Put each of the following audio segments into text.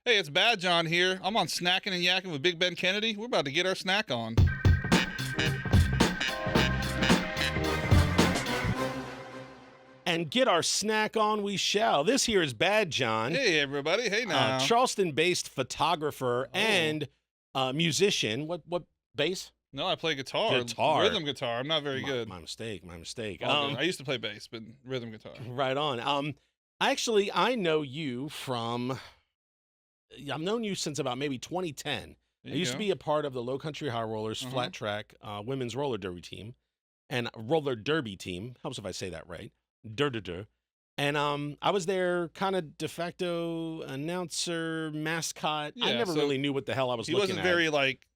Hey, it's BadJon here. I'm on Snackin Yakkin with Big Ben Kennedy. We're about to get our snack on. And get our snack on we shall. This here is BadJon. Hey, everybody. Hey, now. Charleston-based photographer and musician. What bass? No, I play guitar. Rhythm guitar. I'm not very good. My mistake. I used to play bass, but rhythm guitar. Right on. Actually, I know you from... I've known you since about maybe 2010. I used to be a part of the Low Country High Rollers flat track women's roller derby team. And roller derby team. Helps if I say that right. And I was their kind of de facto announcer, mascot. Yeah, I never really knew what the hell I was looking at. He wasn't very, like,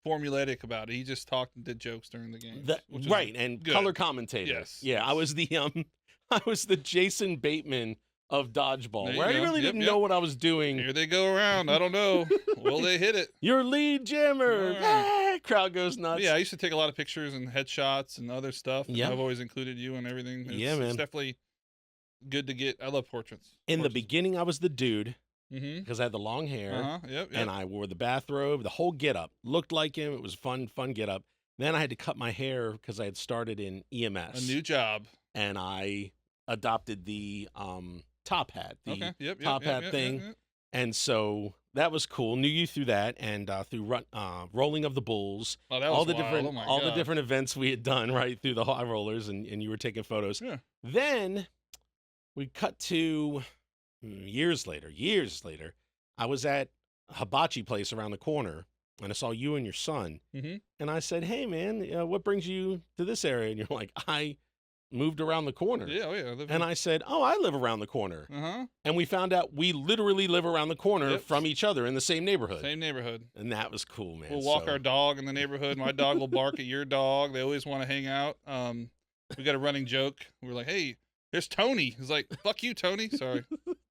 formulaic about it. He just talked and did jokes during the game. Right, and good. Color commentator. Yes. Yeah, I was the Jason Bateman of dodgeball, where I really didn't know what I was doing. Here they go around. I don't know. Will they hit it? Your lead jammer. Right. Crowd goes nuts. Yeah, I used to take a lot of pictures and headshots and other stuff. Yeah. I've always included you and everything. Man. It's definitely good to get. I love portraits. In the beginning, I was the dude because because I had the long hair. Yep. And I wore the bathrobe, the whole get-up. Looked like him. It was fun get-up. Then I had to cut my hair because I had started in EMS. A new job. And I adopted the top hat, top hat thing. Yep. And so that was cool. Knew you through that and through Rolling of the Bulls. Oh, that was all the wild. different Oh my all the God. different events we had done right through the high rollers and you were taking photos. Yeah. Then we cut to years later. I was at a hibachi place around the corner and I saw you and your son. And I said, "Hey man, what brings you to this area?" And you're like, "I moved around the corner." Yeah. And I said, "Oh, I live around the corner." And we found out we literally live around the corner from each other in the same neighborhood. Same neighborhood. And that was cool, man. We'll walk our dog in the neighborhood. My dog will bark at your dog. They always want to hang out. We got a running joke. We're like, "Hey, there's Tony." He's like, "Fuck you, Tony." Sorry.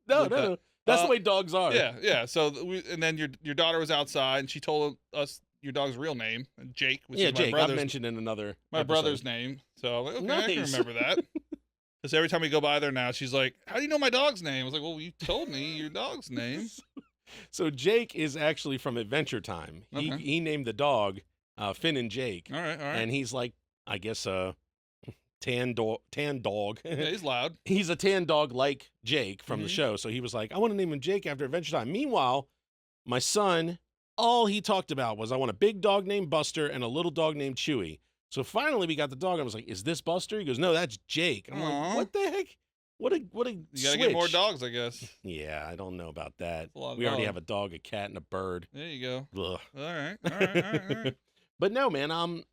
No. That's the way dogs are. Yeah. So and then your daughter was outside and she told us your dog's real name, Jake, which is my Jake. brother's. I've mentioned in another My episode. brother's name. So I'm like, okay, I can Nice. remember that. Because every time we go by there now, she's like, "How do you know my dog's name?" I was like, "Well, you told me your dog's name." So Jake is actually from Adventure Time. He named the dog Finn and Jake. All right. And he's like, I guess a tan dog. Yeah, he's loud. He's a tan dog like Jake from the show. So he was like, I want to name him Jake after Adventure Time. Meanwhile, my son, all he talked about was, I want a big dog named Buster and a little dog named Chewy. So finally we got the dog. And I was like, is this Buster? He goes, no, that's Jake. I'm like, what the heck? What a You gotta switch. get more dogs, I guess. Yeah, I don't know about that. A lot of We already dogs. have a dog, a cat, and a bird. There you go. Ugh. All right. But no, man.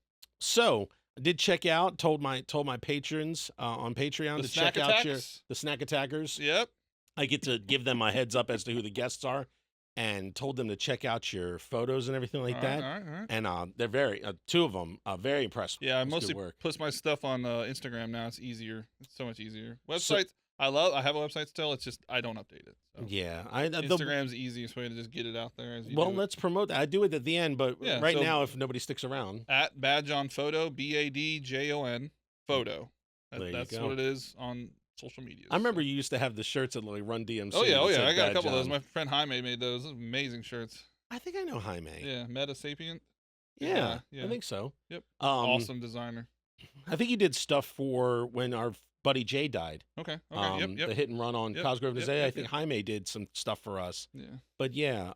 So I did check out. Told my patrons on Patreon The to check out Snack the Snack Attackers. Yep. I get to give them a heads up as to who the guests are, and told them to check out your photos and everything like that. All right. And they're very two of them very impressed. Yeah, I It's good mostly work. post my stuff on Instagram now. It's easier. It's so much easier. Websites, I have a website still. It's just I don't update it. So. Yeah, Instagram's the easiest way to just get it out there. Let's promote that. I do it at the end, but Yeah, right so- now, if nobody sticks around, At BadJon Photo, BadJon Photo. There you That's go. what it is on social media. I remember you used to have the shirts that like Run DMC. Oh yeah. that said I got a couple of those. BadJon. My friend Jaime made those. Those are amazing shirts. I think I know Jaime. Yeah, Meta Sapient. Yeah, Yeah. I think so. Yep. Awesome. Awesome designer. I think he did stuff for when our buddy Jay died. Okay. The Yep. hit and run on Yep, Cosgrove yep, Zay. yep, I think Jaime did some stuff for us. Yeah. But yeah,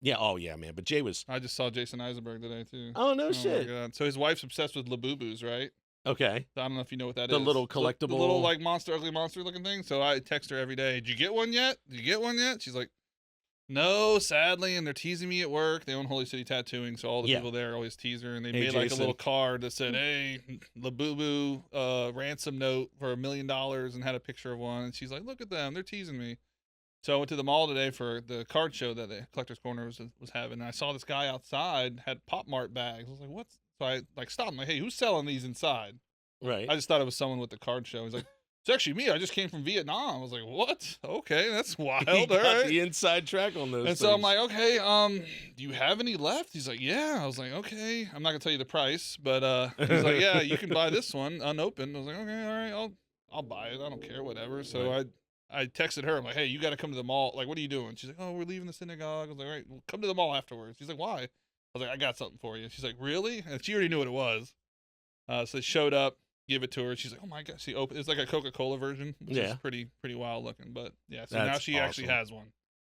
yeah. Oh yeah, man. But Jay was. I just saw Jason Eisenberg today too. Oh no My shit. God. So his wife's obsessed with Labubus, right? Okay. I don't know if you know what that is. The little collectible. The little like ugly monster looking thing. So I text her every day. Did you get one yet? She's like, no, sadly. And they're teasing me at work. They own Holy City Tattooing, so all the people there always tease her. And they made like a little card that said, "Hey, Labubu, ransom note for $1 million," and had a picture of one. And she's like, "Look at them. They're teasing me." So I went to the mall today for the card show that the Collector's Corner was having. And I saw this guy outside had Pop Mart bags. I was like, "What's?" So I like stopped. I'm like, "Hey, who's selling these inside?" Right. I just thought it was someone with the card show. He's like, "It's actually me. I just came from Vietnam." I was like, "What? Okay, that's wild." He All got right. the inside track on those. And so I'm like, "Okay, do you have any left?" He's like, "Yeah." I was like, "Okay, I'm not gonna tell you the price, but he's like, "Yeah, you can buy this one unopened." I was like, "Okay, all right, I'll buy it. I don't care, whatever." So Right. I texted her. I'm like, hey, you got to come to the mall. Like, what are you doing? She's like, oh, we're leaving the synagogue. I was like, all right, well, come to the mall afterwards. She's like, why? I was like, I got something for you. She's like, really? And she already knew what it was. So they showed up, give it to her. She's like, oh my god. She opened. It's like a Coca-Cola version, which is pretty wild looking. But yeah, so now she actually has one.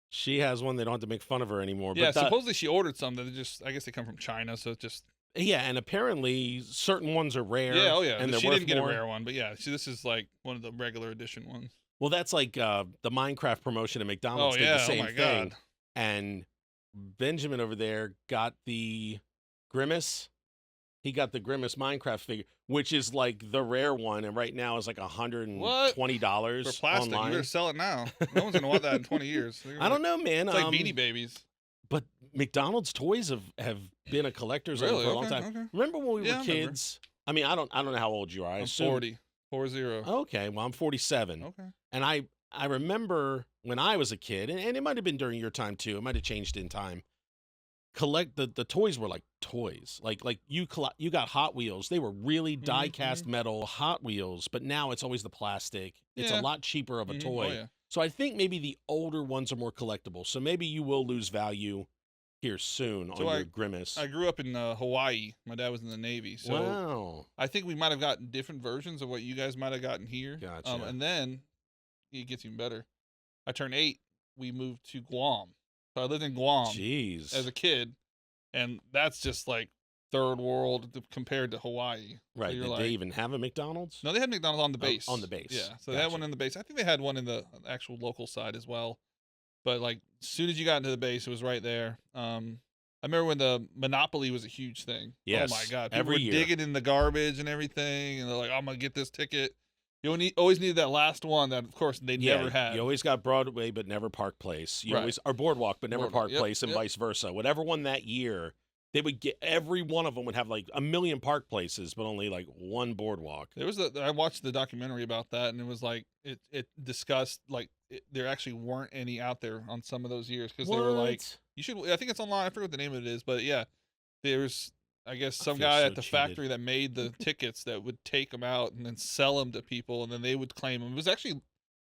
She has one. They don't have to make fun of her anymore. Yeah, but supposedly she ordered some that I guess they come from China, so it's just. Yeah, and apparently certain ones are rare. Yeah, oh yeah. And she didn't get a rare one, but yeah, see, this is like one of the regular edition ones. Well, that's like the Minecraft promotion at McDonald's did the same thing. God. And Benjamin over there got the Grimace. He got the Grimace Minecraft figure, which is like the rare one, and right now is like $120 for plastic. online. You better sell it now. No one's gonna want that in 20 years. I don't know, man. It's like Beanie Babies. But McDonald's toys have been a collector's item for a long time. Okay. Remember when we were kids? I mean, I don't know how old you are. I'm 40. 40. Okay, well, I'm 47. Okay. And I remember when I was a kid, and it might have been during your time too. It might have changed in time. The toys were like toys. Like you got Hot Wheels. They were really die-cast metal Hot Wheels, but now it's always the plastic. It's a lot cheaper of a toy. Oh, yeah. So I think maybe the older ones are more collectible. So maybe you will lose value here soon on your Grimace. I grew up in Hawaii. My dad was in the Navy. So wow. I think we might have gotten different versions of what you guys might have gotten here. Gotcha. And then it gets even better. I turned 8. We moved to Guam. So I lived in Guam as a kid. And that's just like third world compared to Hawaii. Right. So Did they even have a McDonald's? No, they had McDonald's on the base. On the base. Yeah. So they had one in the base. I think they had one in the actual local side as well. But like as soon as you got into the base, it was right there. I remember when the Monopoly was a huge thing. Yes. Oh my God. People every were year. digging in the garbage and everything. And they're like, I'm going to get this ticket. You always needed that last one that, of course, they never had. You always got Broadway, but never Park Place. You always, or Boardwalk, but never Park Place, and vice versa. Whatever one that year, they would get, every one of them would have like a million Park Places, but only like one Boardwalk. I watched the documentary about that, and it was like, it discussed, like, there actually weren't any out there on some of those years, because they were like, I think it's online, I forget what the name of it is, but yeah, there's, I guess some guy at the factory that made the tickets that would take them out and then sell them to people, and then they would claim them. It was actually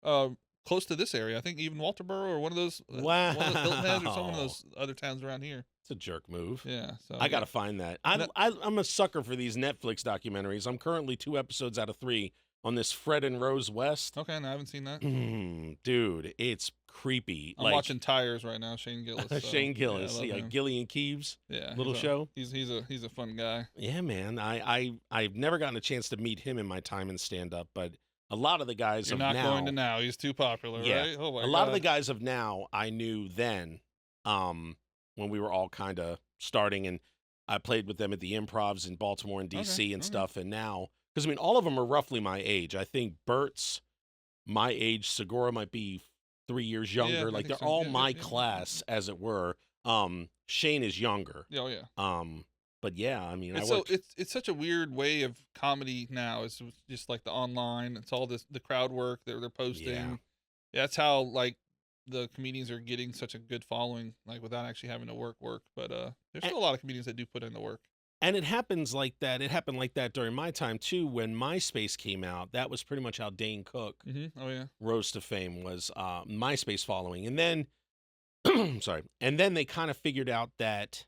close to this area. I think even Walterboro or one of those, wow, one of those Hilton Heads or some of those other towns around here. It's a jerk move. Yeah, so I gotta find that. I'm a sucker for these Netflix documentaries. I'm currently 2 episodes out of 3 on this Fred and Rose West. Okay, no, I haven't seen that. Dude, it's creepy. I'm watching Tires right now. Shane Gillis. So, Shane Gillis, Gillian Keeves. Yeah, little show. He's a fun guy. Yeah, man. I've never gotten a chance to meet him in my time in stand up, but a lot of the guys You're of now. You're not going to now. He's too popular, right? Oh my God. A lot of the guys of now I knew then, when we were all kind of starting, and I played with them at the Improvs in Baltimore and DC and stuff, and now. Because, I mean, all of them are roughly my age. I think Bert's my age. Segura might be 3 years younger. Yeah, like, they're all my class, as it were. Shane is younger. Oh, yeah. But, yeah, I mean, it's such a weird way of comedy now. It's just, like, the online. It's all the crowd work they're posting. Yeah. That's how, like, the comedians are getting such a good following, like, without actually having to work. But there's still a lot of comedians that do put in the work. And it happens like that. It happened like that during my time, too, when MySpace came out. That was pretty much how Dane Cook rose to fame, was MySpace following. And then, and then they kind of figured out that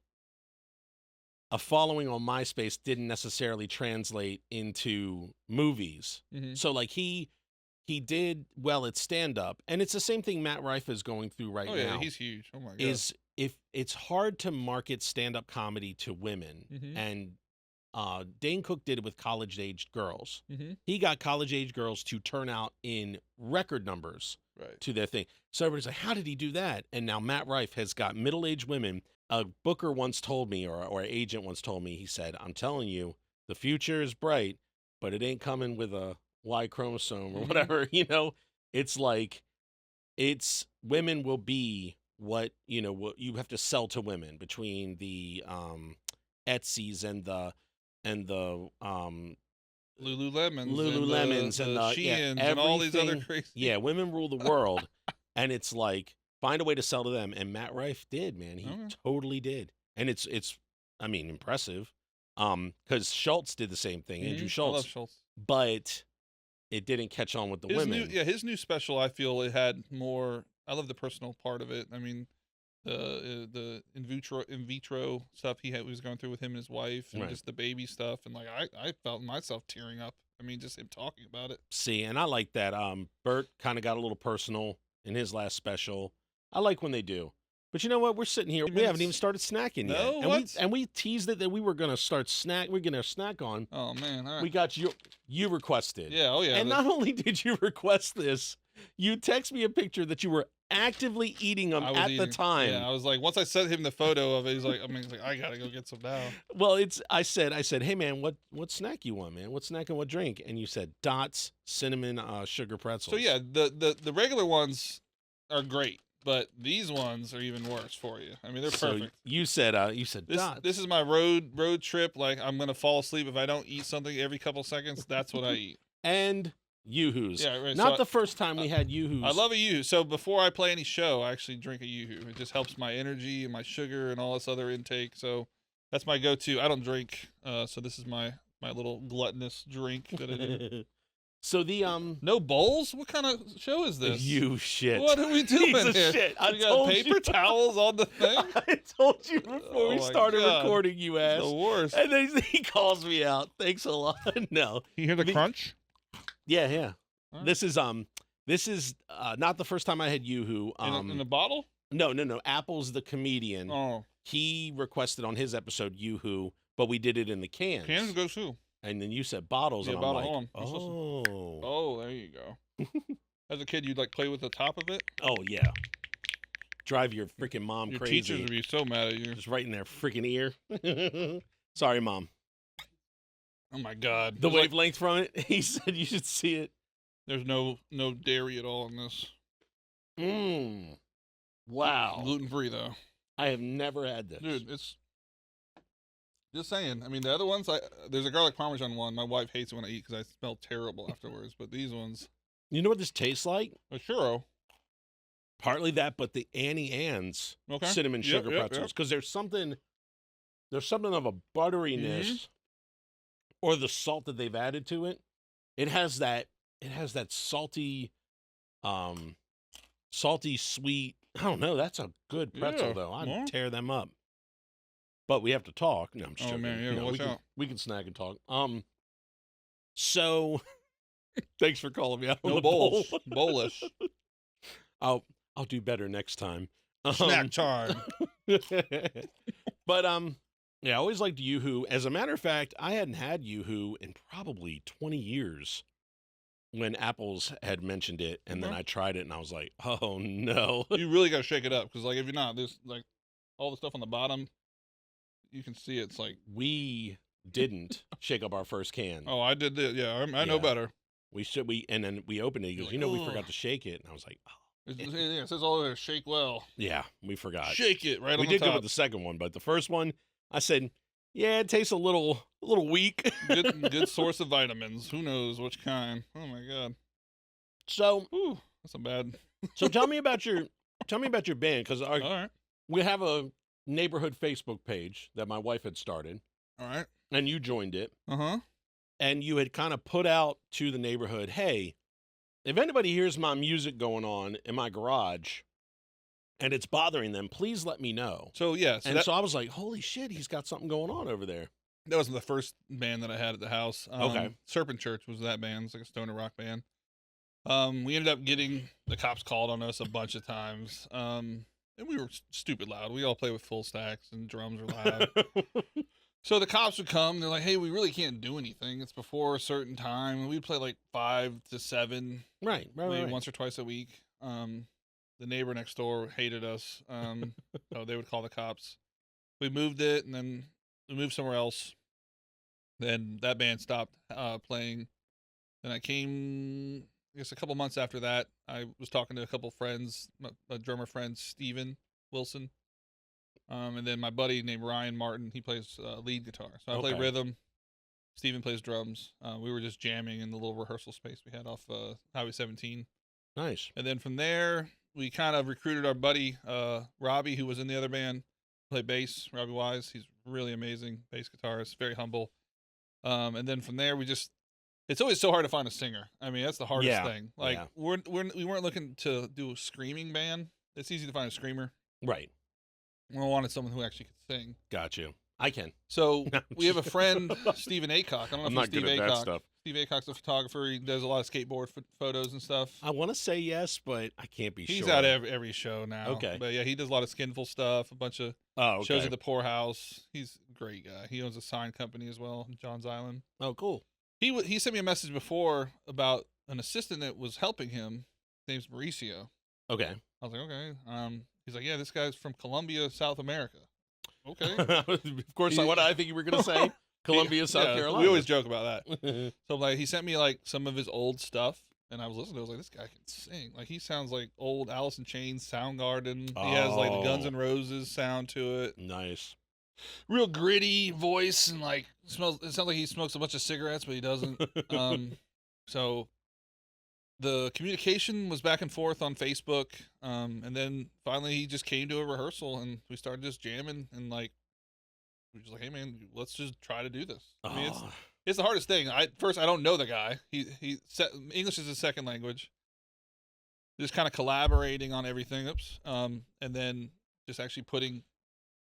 a following on MySpace didn't necessarily translate into movies. So, like, he did well at stand-up. And it's the same thing Matt Rife is going through right now. Oh, yeah, he's huge. Oh, my God. If it's hard to market stand-up comedy to women, and Dane Cook did it with college-aged girls. He got college-aged girls to turn out in record numbers to their thing. So everybody's like, how did he do that? And now Matt Rife has got middle-aged women. A booker once told me, or an agent once told me, he said, I'm telling you, the future is bright, but it ain't coming with a Y chromosome or whatever. It's like, women will be what you have to sell to women, between the Etsy's and the Lululemons and the Sheins and all these other crazy. Yeah, women rule the world. And it's like, find a way to sell to them. And Matt Rife did, man. He totally did. And it's I mean, impressive. Because Schultz did the same thing, Andrew Schultz. I love Schultz. But it didn't catch on with the women. His new special, I feel it had more. I love the personal part of it. I mean, the in vitro stuff he was going through with him and his wife, and just the baby stuff, and like I felt myself tearing up. I mean, just him talking about it. See, and I like that. Bert kind of got a little personal in his last special. I like when they do. But you know what? We're sitting here. We haven't even started snacking yet. And we teased it that we were going to start we're going to snack on. Oh, man. All right. We got you requested. Yeah, oh, yeah. And not only did you request this, you text me a picture that you were actively eating them at the time. Yeah, I was like, once I sent him the photo of it, he's like, I got to go get some now. Well, I said, hey, man, what snack you want, man? What snack and what drink? And you said Dots, cinnamon, sugar pretzels. So, yeah, the regular ones are great. But these ones are even worse for you. I mean, they're perfect. You said Dots. This is my road trip. Like, I'm gonna fall asleep if I don't eat something every couple seconds. That's what I eat. And Yoo-hoos. Yeah, right. Not the first time we had Yoo-hoos. I love a Yoo-hoo. So before I play any show, I actually drink a Yoo-hoo. It just helps my energy and my sugar and all this other intake. So that's my go-to. I don't drink, so this is my little gluttonous drink that I do. So the no bowls? What kind of show is this? You shit. What are we doing Piece of here? Shit. We got paper towels on the thing. I told you before we started recording, you ass. The worst. And then he calls me out. Thanks a lot. No. You hear the crunch? Yeah. Right. This is not the first time I had Yoo-hoo. In a bottle? No. Apple's the comedian. Oh. He requested on his episode Yoo-hoo, but we did it in the cans. Cans go too. And then you said bottles, yeah, and bottle. I'm like, oh, there you go. As a kid, you'd like play with the top of it? Oh, yeah. Drive your freaking mom crazy. Your teachers would be so mad at you. Just right in their freaking ear. Sorry, Mom. Oh, my God. The wavelength from it, he said you should see it. There's no dairy at all in this. Wow. Gluten-free, though. I have never had this. Dude, it's... Just saying. I mean, the other ones, there's a garlic parmesan one. My wife hates it when I eat because I smell terrible afterwards. But these ones... You know what this tastes like? A churro. Partly that, but the Annie Ann's cinnamon sugar pretzels. Because there's something of a butteriness or the salt that they've added to it. It has that salty, sweet. I don't know. That's a good pretzel, though. I'd tear them up. But we have to talk. No, I'm just joking. Man, yeah, watch out. We can snack and talk. So thanks for calling me out. No bowls. Bowlish. I'll do better next time. Snack time. But yeah, I always liked Yoo-hoo. As a matter of fact, I hadn't had Yoo-hoo in probably 20 years when Apple's had mentioned it, and then I tried it and I was like, oh no. You really gotta shake it up, because like if you're not, there's like all the stuff on the bottom. You can see it's like we didn't shake up our first can. Oh, I did this. Yeah, I know better. And then we opened it. He goes, like, we forgot to shake it, and I was like, oh. It says all there, shake well. Yeah, we forgot. Shake it right on the top. We did good with the second one, but the first one, I said, yeah, it tastes a little weak. good source of vitamins. Who knows which kind? Oh my God. So, that's a bad. So tell me about your band, because all right. We have a neighborhood Facebook page that my wife had started. All right. And you joined it. Uh-huh. And you had kind of put out to the neighborhood, hey, if anybody hears my music going on in my garage and it's bothering them, please let me know. So, yeah. So I was like, holy shit, he's got something going on over there. That wasn't the first band that I had at the house. Okay. Serpent Church was that band. It's like a stoner rock band. We ended up getting the cops called on us a bunch of times. And we were stupid loud. We all play with full stacks and drums are loud. So the cops would come. They're like, hey, we really can't do anything. It's before a certain time. And we'd play like 5 to 7. Right. Once or twice a week. The neighbor next door hated us. So they would call the cops. We moved it, and then we moved somewhere else. Then that band stopped playing. Then I came... I guess a couple months after that, I was talking to a couple friends, my drummer friend, Steven Wilson. And then my buddy named Ryan Martin, he plays lead guitar. So I play rhythm. Steven plays drums. We were just jamming in the little rehearsal space we had off Highway 17. Nice. And then from there, we kind of recruited our buddy, Robbie, who was in the other band, play bass, Robbie Wise. He's really amazing bass guitarist, very humble. And then from there, It's always so hard to find a singer. I mean, that's the hardest Yeah. thing. Like, Yeah. we weren't looking to do a screaming band. It's easy to find a screamer. Right. We wanted someone who actually could sing. Got you. I can. So we have a friend, Stephen Aycock. I don't know I'm if not it's Steve good at Aycock. that stuff. Steve Aycock's a photographer. He does a lot of skateboard photos and stuff. I want to say yes, but I can't be He's sure. out every show now. Okay. But yeah, he does a lot of Skinful stuff, a bunch of shows at the Poorhouse. He's a great guy. He owns a sign company as well, John's Island. Oh, cool. He sent me a message before about an assistant that was helping him. His name's Mauricio. Okay. I was like, okay. He's like, yeah, this guy's from Colombia, South America. Okay. Of course, what I think you were going to say. Columbia, South Carolina. We always joke about that. So like, he sent me like some of his old stuff, and I was listening. I was like, this guy can sing. Like, he sounds like old Alice in Chains, Soundgarden. He has like the Guns N' Roses sound to it. Nice. Real gritty voice, and like it sounds like he smokes a bunch of cigarettes, but he doesn't. So the communication was back and forth on Facebook, and then finally he just came to a rehearsal, and we started just jamming, and like we were just like, hey man, let's just try to do this. I mean, it's the hardest thing. I don't know the guy. English is his second language. Just kind of collaborating on everything. And then just actually putting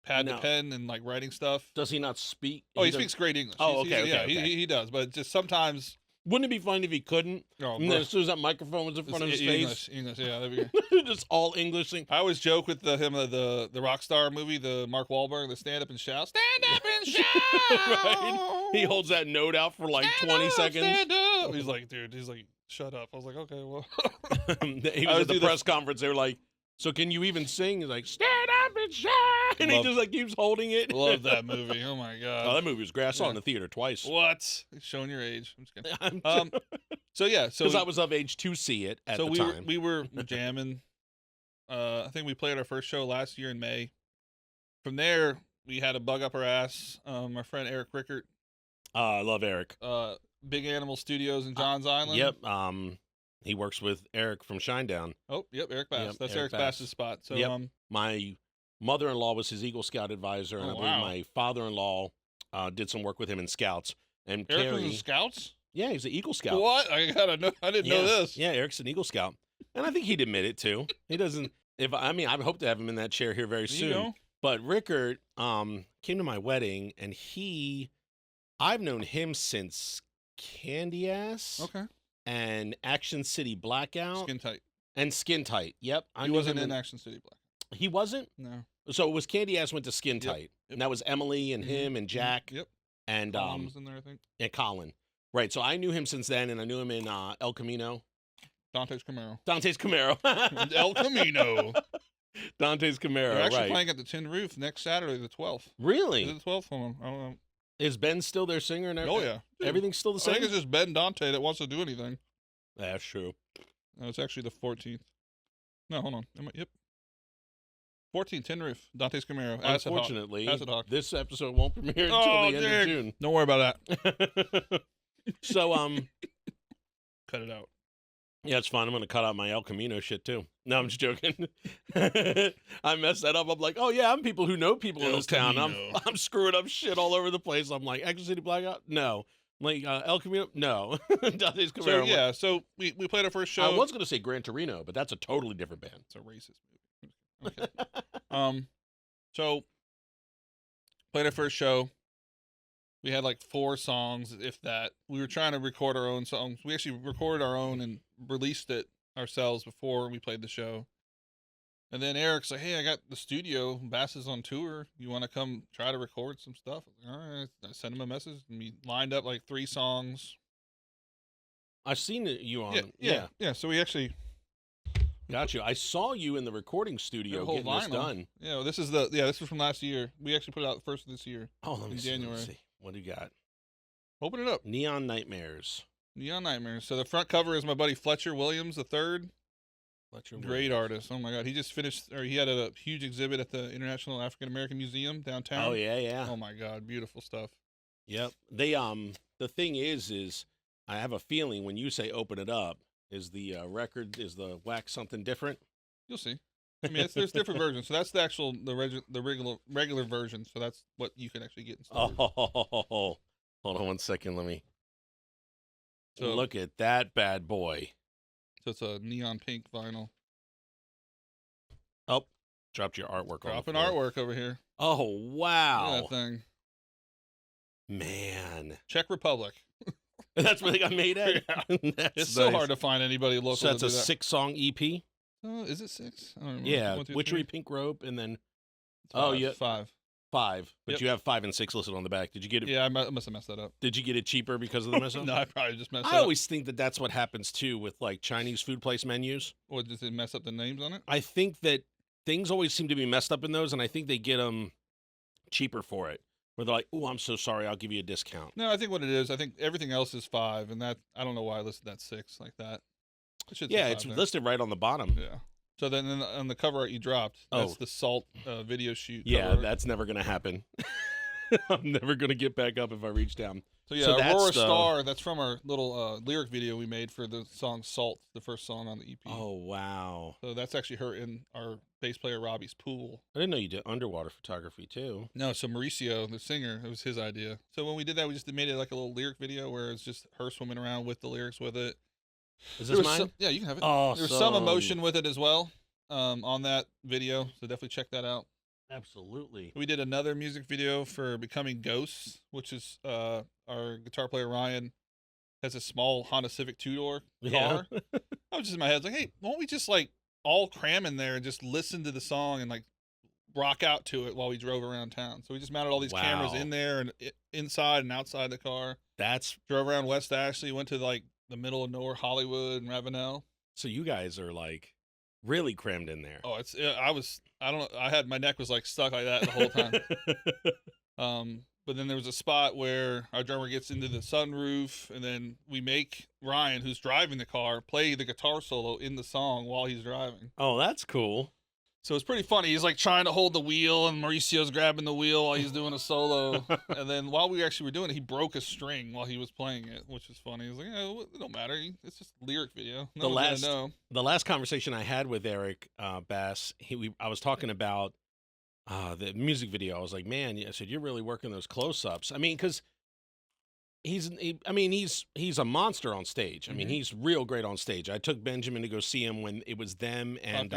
pad to pen and like writing stuff. Does he not speak? Oh, he speaks great English. Oh, okay. Yeah, he does. But just sometimes. Wouldn't it be fine if he couldn't? Oh, and then as soon as that microphone was in front of his face, English, yeah, that'd be just all English thing. I always joke with the Rockstar movie, the Mark Wahlberg, the stand up and shout, right? He holds that note out for like 20 seconds. Stand up. He's like, shut up. I was like, okay, well. He was at the press conference. They were like, so can you even sing? He's like, stand up and shout. And he just like keeps holding it. Love that movie. Oh my God. Oh, that movie was great. I saw it in the theater twice. What? Showing your age. I'm just kidding. So yeah. So because I was of age to see it at the time. We were jamming. I think we played our first show last year in May. From there, we had a bug up our ass. My friend Eric Rickert. I love Eric. Big Animal Studios in John's Island. Yep. He works with Eric from Shinedown. Oh, yep, Eric Bass. Yep, That's Eric Bass's spot. So, my mother-in-law was his Eagle Scout advisor, and I believe my father-in-law did some work with him in Scouts. And Eric was in Scouts? Yeah, he's an Eagle Scout. What? I gotta know. I didn't know this. Yeah, Eric's an Eagle Scout, and I think he'd admit it too. He doesn't. I hope to have him in that chair here very soon. You know? But Rickert came to my wedding, and I've known him since Candy Ass. Okay. And Action City Blackout. Skin Tight. And Skin Tight. Yep. He wasn't in Action City Blackout. He wasn't? No. So it was Candy Ass went to Skin Tight. Yep. And that was Emily and him and Jack. Yep. And Colin was in there, I think. And Colin. Right. So I knew him since then, and I knew him in El Camino. Dante's Camaro. El Camino. Dante's Camaro. They're actually playing at the Tin Roof next Saturday, the 12th. Really? Is it the 12th? Hold on. I don't know. Is Ben still their singer? And oh, yeah. Everything's still the same? I think it's just Ben Dante that wants to do anything. That's true. No, it's actually the 14th. No, hold on. Yep. 14th, Tin Roof, Dante's Camaro. Unfortunately, Acid Hawk. This episode won't premiere until the end of June. Don't worry about that. So, cut it out. Yeah, it's fine. I'm going to cut out my El Camino shit, too. No, I'm just joking. I messed that up. I'm like, oh, yeah, I'm people who know people in this town. I'm screwing up shit all over the place. I'm like, Action City Blackout? No. I'm like, El Camino? No. Dante's Camaro. So, yeah, so we played our first show. I was going to say Gran Torino, but that's a totally different band. It's a racist movie. Okay. So, played our first show. We had like 4 songs, if that. We were trying to record our own songs. We actually recorded our own and released it ourselves before we played the show. And then Eric's like, hey, I got the studio. Bass is on tour. You want to come try to record some stuff? All right. I sent him a message, and we lined up like 3 songs. I've seen you on. Yeah. So we actually... Got you. I saw you in the recording studio getting this done. Yeah, this was from last year. We actually put it out first of this year. Oh, let me see. January. Let's see. What do you got? Open it up. Neon Nightmares. So the front cover is my buddy Fletcher Williams III. Great artist. Oh my God. He just finished, or he had a huge exhibit at the International African American Museum downtown. Oh yeah. Oh my God. Beautiful stuff. Yep. They, the thing is I have a feeling when you say open it up, is the record, is the wax something different? You'll see. I mean, there's different versions. So that's the regular version. So that's what you can actually get installed. Oh, hold on one second. Let me. So, look at that bad boy. So it's a neon pink vinyl. Oh, dropped your artwork on the Dropping floor. artwork over here. Oh, wow. Look at that thing. Man. Czech Republic. That's where they got made at? Yeah. It's so hard to find anybody local. So that's to a do that. 6-song EP? Is it 6? I don't remember. Yeah, 1, 2, Witchery, 3? Pink Rope, and then... Yeah. 5. But Yep. you have 5 and 6 listed on the back. Did you get it? Yeah, I must have messed that up. Did you get it cheaper because of the mess up? No, I probably just messed I it up. always think that that's what happens, too, with, like, Chinese food place menus. Or does it mess up the names on it? I think that things always seem to be messed up in those, and I think they get them cheaper for it. Where they're like, oh, I'm so sorry, I'll give you a discount. No, I think what it is, I think everything else is 5, and that I don't know why I listed that 6 like that. It should say Yeah, 5 it's there. listed right on the bottom. Yeah. So then on the cover art you dropped, that's the Salt video shoot. Yeah, cover. that's never going to happen. I'm never going to get back up if I reach down. So yeah, so Aurora Star, that's from our little lyric video we made for the song Salt, the first song on the EP. Oh, wow. So that's actually her in our bass player Robbie's pool. I didn't know you did underwater photography, too. No, so Mauricio, the singer, it was his idea. So when we did that, we just made it like a little lyric video where it's just her swimming around with the lyrics with it. Is this mine? Yeah, you can have it. Awesome. There's some emotion with it as well on that video, so definitely check that out. Absolutely. We did another music video for Becoming Ghosts, which is our guitar player Ryan has a small Honda Civic 2-door car. I was just in my head like, hey, why don't we just like all cram in there and just listen to the song and like rock out to it while we drove around town. So we just mounted all these cameras in there and inside and outside the car. Drove around West Ashley, went to like the middle of nowhere, Hollywood and Ravenel. So you guys are like really crammed in there. Oh, I had my neck was like stuck like that the whole time. But then there was a spot where our drummer gets into the sunroof, and then we make Ryan, who's driving the car, play the guitar solo in the song while he's driving. Oh, that's cool. So it's pretty funny. He's like trying to hold the wheel, and Mauricio's grabbing the wheel while he's doing a solo. And then while we actually were doing it, he broke a string while he was playing it, which was funny. He was like, it don't matter. It's just a lyric video. No one's gonna know. The last conversation I had with Eric Bass, I was talking about the music video. I was like, man, I said, you're really working those close-ups. I mean, because he's a monster on stage. I mean, he's real great on stage. I took Benjamin to go see him when it was them and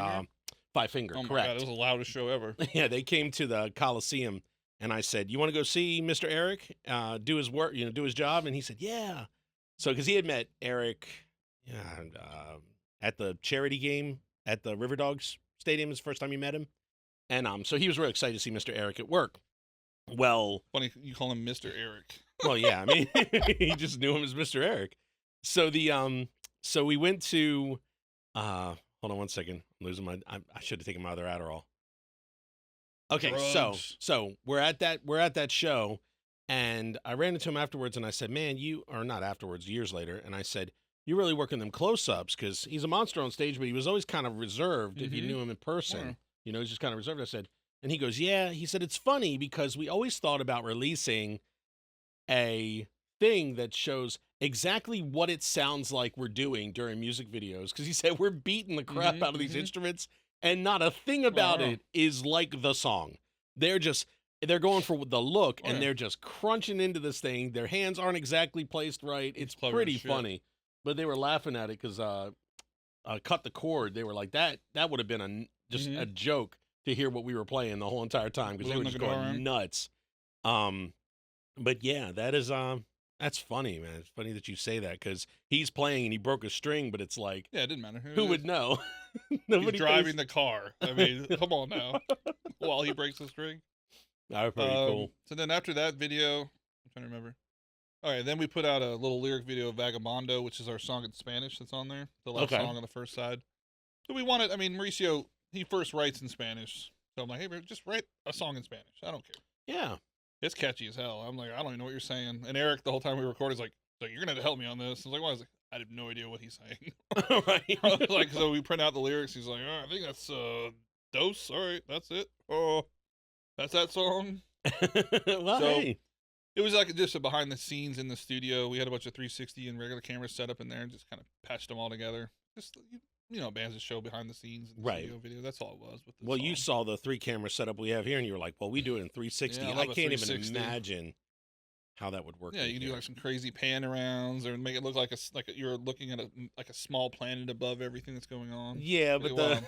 Five Finger. Oh my correct. God, it was the loudest show ever. Yeah, they came to the Coliseum, and I said, you want to go see Mr. Eric do his work, do his job? And he said, yeah. So, because he had met Eric at the charity game at the River Dogs Stadium, is the first time he met him. And so he was really excited to see Mr. Eric at work. Well, funny you call him Mr. Eric. Well, yeah, I mean, he just knew him as Mr. Eric. So so we went to hold on one second. I'm losing I should have taken my other Adderall. Okay, Drugs. so we're at that show, and I ran into him afterwards, and I said, man, not afterwards, years later, and I said, you're really working them close-ups, because he's a monster on stage, but he was always kind of reserved if you knew him in person. Yeah. He's just kind of reserved. I said, and he goes, yeah. He said, it's funny because we always thought about releasing a thing that shows exactly what it sounds like we're doing during music videos. Because he said, we're beating the crap out of these instruments, and not a thing about it is like the song. They're going for the look, and they're just crunching into this thing. Their hands aren't exactly placed right. It's pretty funny. But they were laughing at it because Cut the Cord, they were like, that would have been a joke to hear what we were playing the whole entire time, because they were just going nuts. But yeah, that's funny, man. It's funny that you say that, because he's playing and he broke a string, but it's like, yeah, it didn't matter. Who would know? He's driving the car. I mean, come on now. While he breaks the string. Pretty cool. So then after that video, I'm trying to remember. All right, then we put out a little lyric video of Vagabondo, which is our song in Spanish that's on there. The last song on the first side. So we wanted, Mauricio, he first writes in Spanish. So I'm like, hey, just write a song in Spanish. I don't care. Yeah. It's catchy as hell. I'm like, I don't even know what you're saying. And Eric, the whole time we recorded, is like, you're going to have to help me on this. I was like, why? I was like, I have no idea what he's saying. Right. Like, so we print out the lyrics. He's like, I think that's Dos. All right, that's it. Oh, that's that song. Well, hey. It was like just a behind the scenes in the studio. We had a bunch of 360 and regular cameras set up in there and just kind of patched them all together. Just, bands that show behind the scenes in the studio video. That's all it was. With song. You saw the 3 camera setup we have here, and you were like, well, we do it in 360. Yeah, I can't even imagine how that would work. Yeah, you can do like some crazy pan arounds, or make it look like you're looking at a small planet above everything that's going on. Yeah, but the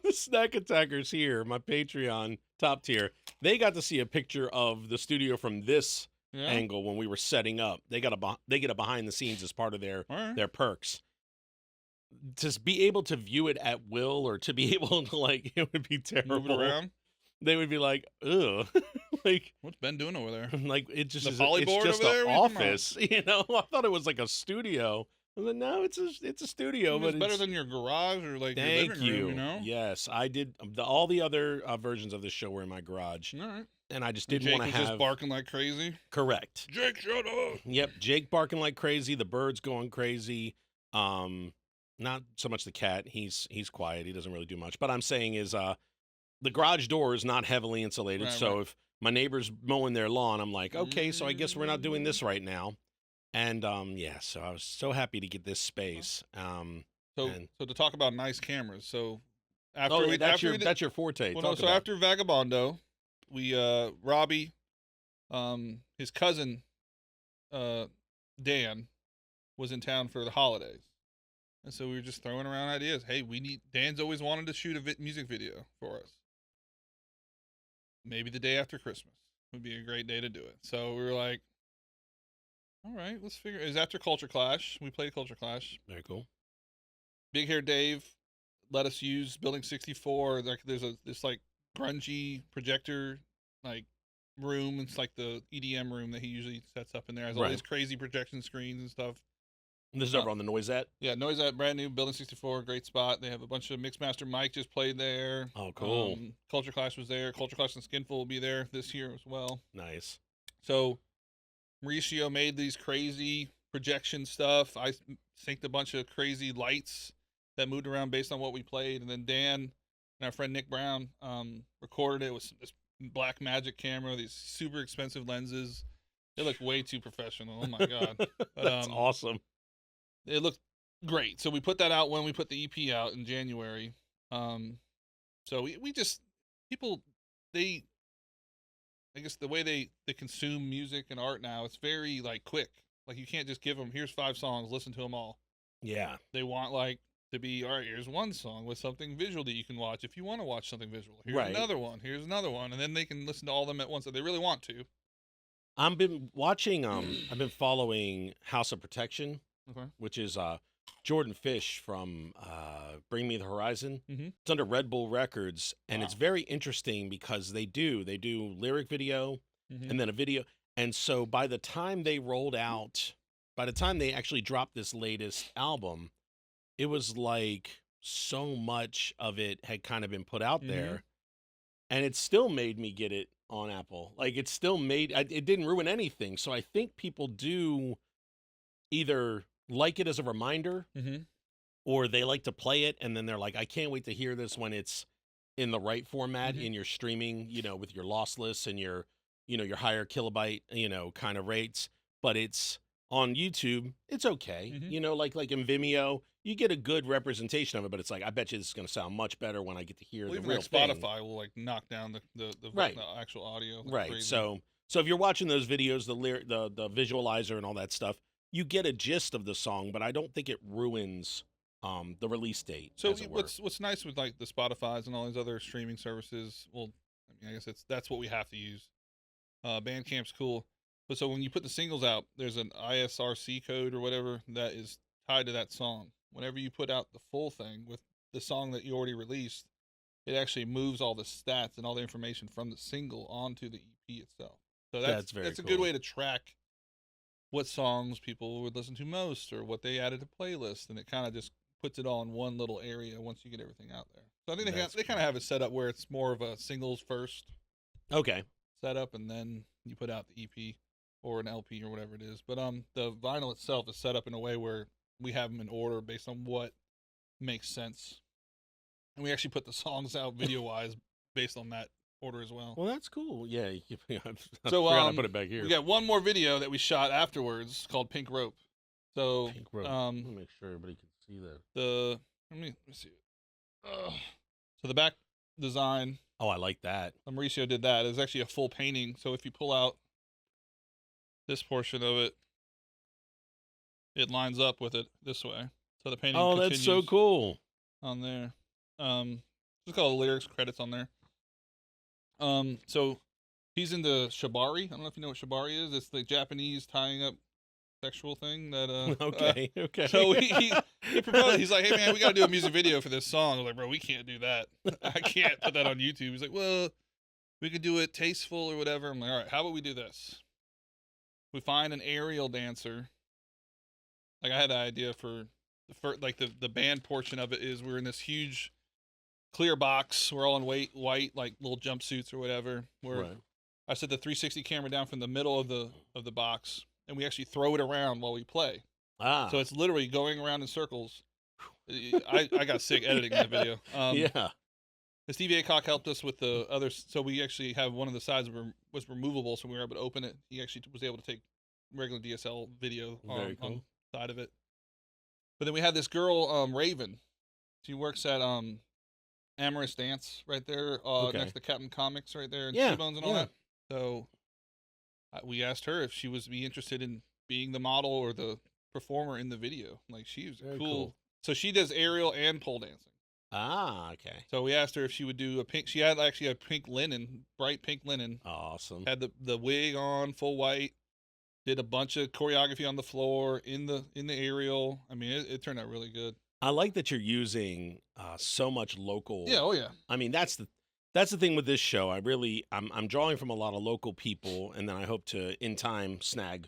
the Snack Attackers here, my Patreon top tier, they got to see a picture of the studio from this angle when we were setting up. They get a behind the scenes as part of their perks. To be able to view it at will, or to be able to like, it would be terrible. Move it around. They would be like, ugh, like what's Ben doing over there? Like it just it's just an office, you know. I thought it was like a studio. I was like, no, it's a studio, but it's better than your garage or like your living room, you know. Yes, I did. All the other versions of this show were in my garage. All right. And I just didn't want to have just barking like crazy. Correct. Jake, shut up. Yep, Jake barking like crazy. The birds going crazy. Not so much the cat. He's quiet. He doesn't really do much. But I'm saying is the garage door is not heavily insulated. So if my neighbor's mowing their lawn, I'm like, okay, so I guess we're not doing this right now. And yeah, so I was so happy to get this space. So to talk about nice cameras. So after that's your forte. Well, so after Vagabondo, we Robbie, his cousin Dan was in town for the holidays. And so we were just throwing around ideas. Hey, Dan's always wanted to shoot a music video for us. Maybe the day after Christmas would be a great day to do it. So we were like, all right, let's figure. It was after Culture Clash. We played Culture Clash. Very cool. Big Hair Dave let us use Building 64. Like there's this like grungy projector like room. It's like the EDM room that he usually sets up in there. Has all these crazy projection screens and stuff. And this is over on the Noisette? Yeah, Noisette, brand new, Building 64, great spot. They have a bunch of Mixmaster Mike just played there. Oh, cool. Culture Clash was there. Culture Clash and Skinful will be there this year as well. Nice. So Mauricio made these crazy projection stuff. I synced a bunch of crazy lights that moved around based on what we played. And then Dan and our friend Nick Brown recorded it with this Black Magic camera, these super expensive lenses. They look way too professional. Oh, my God. But, that's awesome. It looked great. So we put that out when we put the EP out in January. So we just, people, I guess the way they consume music and art now, it's very like quick. Like you can't just give them, here's 5 songs, listen to them all. Yeah. They want like to be, all right, here's one song with something visual that you can watch if you want to watch something visual. Here's another one. Here's another one. And then they can listen to all of them at once if they really want to. I've been watching, I've been following House of Protection. Okay. Which is Jordan Fish from Bring Me the Horizon. Mm-hmm. It's under Red Bull Records, and it's very interesting because they do lyric video and then a video. And so by the time they actually dropped this latest album, it was like so much of it had kind of been put out there, and it still made me get it on Apple. Like it still it didn't ruin anything. So I think people do either like it as a reminder, or they like to play it and then they're like, I can't wait to hear this when it's in the right format in your streaming, with your lossless and your higher kilobyte, kind of rates. But it's on YouTube, it's okay. Like in Vimeo, you get a good representation of it, but it's like, I bet you this is going to sound much better when I get to hear the real thing. Spotify will like knock down the actual audio. Right. Crazy. So if you're watching those videos, the visualizer and all that stuff, you get a gist of the song, but I don't think it ruins the release date. So what's nice with like the Spotifys and all these other streaming services, well, I guess that's what we have to use. Bandcamp's cool. But so when you put the singles out, there's an ISRC code or whatever that is tied to that song. Whenever you put out the full thing with the song that you already released, it actually moves all the stats and all the information from the single onto the EP itself. So that's a good way to track what songs people would listen to most or what they added to playlists, and it kind of just puts it all in one little area once you get everything out there. So I think they kind of have it set up where it's more of a singles first setup, and then you put out the EP or an LP or whatever it is. But the vinyl itself is set up in a way where we have them in order based on what makes sense, and we actually put the songs out video-wise based on that order as well. Well, that's cool. Yeah. So I put it back here. We got one more video that we shot afterwards called Pink Rope. So Pink Rope. Let me make sure everybody can see that. Let me see. So the back design. Oh, I like that. Mauricio did that. It's actually a full painting. So if you pull out this portion of it, it lines up with it this way. So the painting Oh, that's so cool. On there. Just got all the lyrics, credits on there. So he's into shibari. I don't know if you know what shibari is. It's the Japanese tying up sexual thing that okay. So he proposed. He's like, hey man, we gotta do a music video for this song. I was like, bro, we can't do that. I can't put that on YouTube. He's like, well, we could do it tasteful or whatever. I'm like, all right, how about we do this? We find an aerial dancer. Like I had an idea for the band portion of it is we're in this huge clear box. We're all in white like little jumpsuits or whatever. Right. I set the 360 camera down from the middle of the box, and we actually throw it around while we play. So it's literally going around in circles. I got sick editing that video. Yeah. Steve Aycock helped us with the others, so we actually have one of the sides was removable, so we were able to open it. He actually was able to take regular DSL video on the side of it. But then we had this girl, Raven. She works at Amorous Dance right there, next to Captain Comics right there, and T-Bones and all that. So we asked her if she was be interested in being the model or the performer in the video. Like she was cool. So she does aerial and pole dancing. Okay. So we asked her if she would do a pink. She had actually a pink linen, bright pink linen. Awesome. Had the wig on, full white. Did a bunch of choreography on the floor in the aerial. I mean, it turned out really good. I like that you're using so much local. Yeah. Oh yeah. I mean, that's the thing with this show. I'm drawing from a lot of local people, and then I hope to in time snag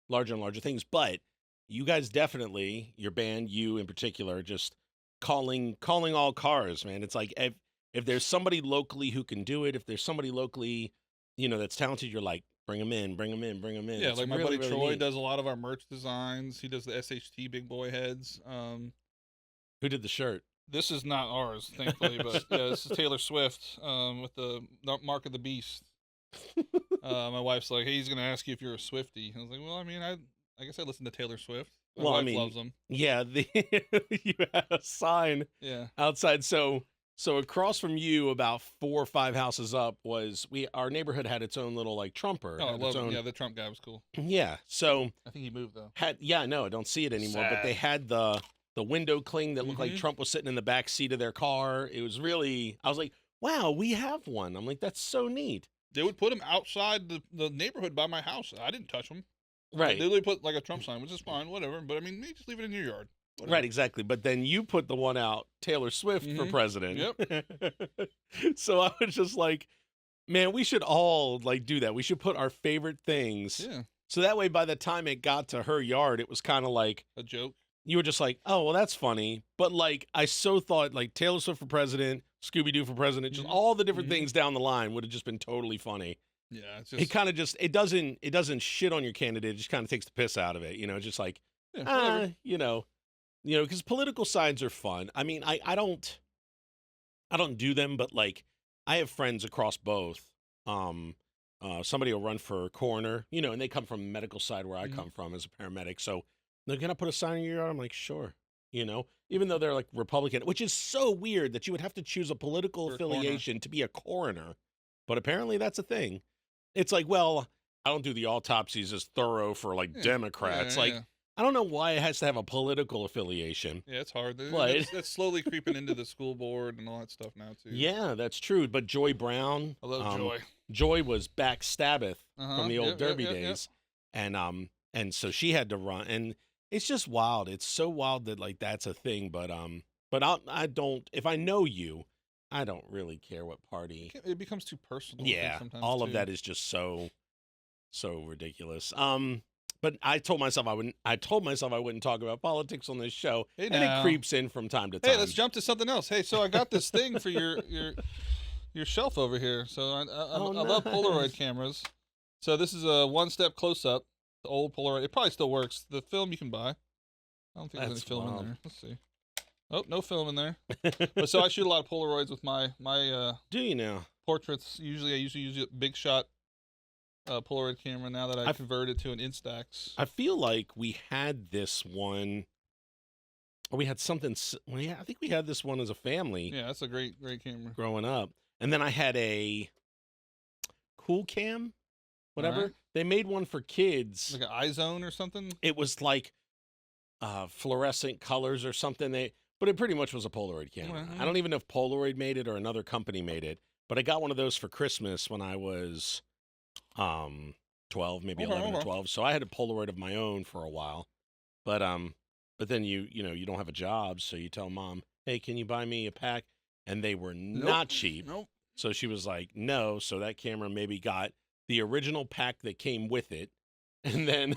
larger and larger things. But you guys definitely, your band, you in particular, just calling all cars, man. It's like if there's somebody locally who can do it, if there's somebody locally, that's talented, you're like, bring them in. Yeah, it's like my really, buddy really Troy neat. does a lot of our merch designs. He does the SHT big boy heads. Who did the shirt? This is not ours, thankfully, but yeah, this is Taylor Swift with the Mark of the Beast. My wife's like, hey, he's gonna ask you if you're a Swiftie. I was like, well, I mean, I guess I listen to Taylor Swift. My wife loves them. Yeah, you had a sign outside. So across from you, about 4 or 5 houses up, our neighborhood had its own little like Trumper. Oh, I love it. Yeah, the Trump guy was cool. Yeah, so I think he moved though. No, I don't see it anymore. Sad. But they had the window cling that looked like Trump was sitting in the back seat of their car. It was really, I was like, wow, we have one. I'm like, that's so neat. They would put them outside the neighborhood by my house. I didn't touch them. Right. They literally put like a Trump sign, which is fine, whatever. But I mean, maybe just leave it in your yard. Whatever. Right, exactly. But then you put the one out, Taylor Swift for president. Yep. So I was just like, man, we should all like do that. We should put our favorite things. Yeah. So that way, by the time it got to her yard, it was kind of like a joke. You were just like, oh, well, that's funny. But like, I so thought like Taylor Swift for president, Scooby-Doo for president, just all the different things down the line would have just been totally funny. Yeah, it's just... it kind of just it doesn't shit on your candidate. It just kind of takes the piss out of it. Just like, because political signs are fun. I mean, I don't do them, but like I have friends across both. Somebody will run for coroner, and they come from the medical side where I come from as a paramedic. So they're gonna put a sign in your yard. I'm like, sure. Even though they're like Republican, which is so weird that you would have to choose a political affiliation to be a coroner. But apparently that's a thing. It's like, well, I don't do the autopsies as thorough for like Democrats. I don't know why it has to have a political affiliation. Yeah, it's hard. But that's slowly creeping into the school board and all that stuff now too. Yeah, that's true. But Joy Brown, I love Joy. Joy was back Stabbath from the old Derby days, and so she had to run, and it's just wild. It's so wild that like that's a thing. But I don't. If I know you, I don't really care what party. It becomes too personal. Yeah, all of that is just so ridiculous. But I told myself I wouldn't. I wouldn't talk about politics on this show, and it creeps in from time to time. Hey, let's jump to something else. Hey, so I got this thing for your shelf over here. So I love Polaroid cameras. So this is a one-step close-up. The old Polaroid. It probably still works. The film you can buy. I don't think there's any film in there. Let's see. Oh, no film in there. But so I shoot a lot of Polaroids with my Do you now? Portraits. I usually use a big shot Polaroid camera now that I've converted to an Instax. I feel like we had this one, or we had something. Well, yeah, I think we had this one as a family. Yeah, that's a great camera. Growing up, and then I had a Cool Cam. whatever. Right. They made one for kids. Like an iZone or something? It was like fluorescent colors or something. But it pretty much was a Polaroid camera. Mm-hmm. I don't even know if Polaroid made it or another company made it, but I got one of those for Christmas when I was 12, maybe 11 or 12. So I had a Polaroid of my own for a while. But then you don't have a job, so you tell mom, "Hey, can you buy me a pack?" And they were not cheap. Nope. So she was like, "No." So that camera maybe got the original pack that came with it, and then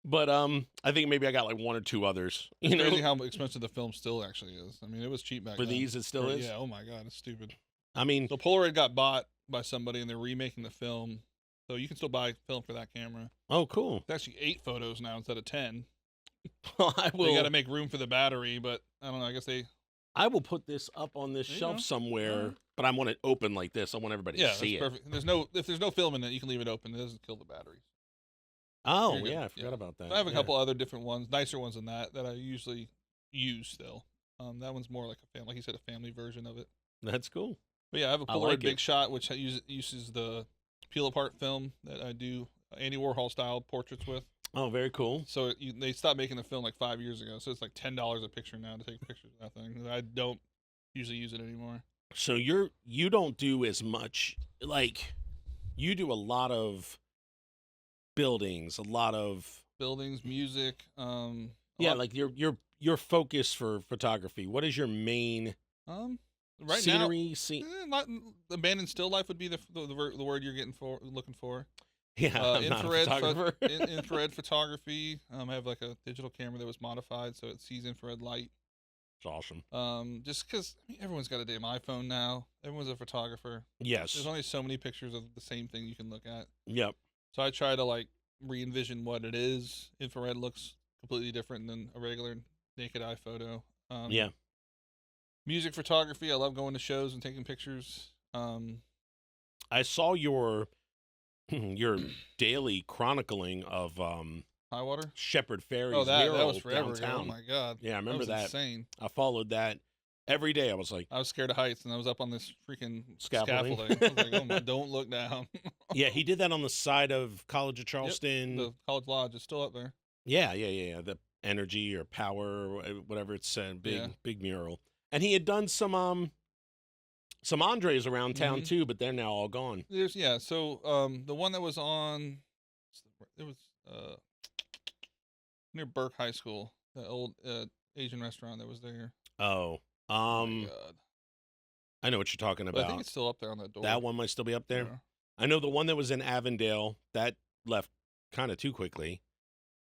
But I think maybe I got like one or two others. It's crazy how expensive the film still actually is. I mean, it was cheap back for then. these. It still is. Yeah. Oh my God, it's stupid. I mean, so Polaroid got bought by somebody, and they're remaking the film, so you can still buy film for that camera. Oh, cool. It's actually 8 photos now instead of 10. I will. They got to make room for the battery, but I don't know. I guess I will put this up on this shelf somewhere, but I want it open like this. I want everybody to see it. Perfect. If there's no film in it, you can leave it open. It doesn't kill the batteries. Oh, yeah, I forgot about that. So I have a couple other different ones, nicer ones than that I usually use still. That one's more like like you said, a family version of it. That's cool. But yeah, I have a Polaroid Big Shot, which uses the peel apart film that I do Andy Warhol style portraits with. Oh, very cool. So they stopped making the film like 5 years ago, so it's like $10 a picture now to take pictures of that thing. I don't usually use it anymore. So you don't do as much, like you do a lot of buildings, music. Like your focus for photography. What is your main right scenery? Abandoned still life would be the word you're looking for. Yeah, I'm infrared not a photographer. Infrared photography. I have like a digital camera that was modified so it sees infrared light. It's awesome. Just because everyone's got a damn iPhone now. Everyone's a photographer. Yes. There's only so many pictures of the same thing you can look at. Yep. So I try to like re-envision what it is. Infrared looks completely different than a regular naked eye photo. Yeah. Music photography. I love going to shows and taking pictures. I saw your daily chronicling of High Water Shepherd Ferry's mural that was forever downtown. Oh my God. Yeah, I remember that. Insane. I followed that every day. I was scared of heights, and I was up on this freaking scaffolding. I was like, oh my, don't look down. Yeah, he did that on the side of College of Charleston. Yep, the College Lodge is still up there. Yeah. The energy or power or whatever it's big mural. And he had done some Andres around town too, but they're now all gone. So the one that was on, it was near Burke High School, the old Asian restaurant that was there. Oh, my God. I know what you're talking about. But I think it's still up there on that door. That one might still be up there. Yeah. I know the one that was in Avondale that left kind of too quickly,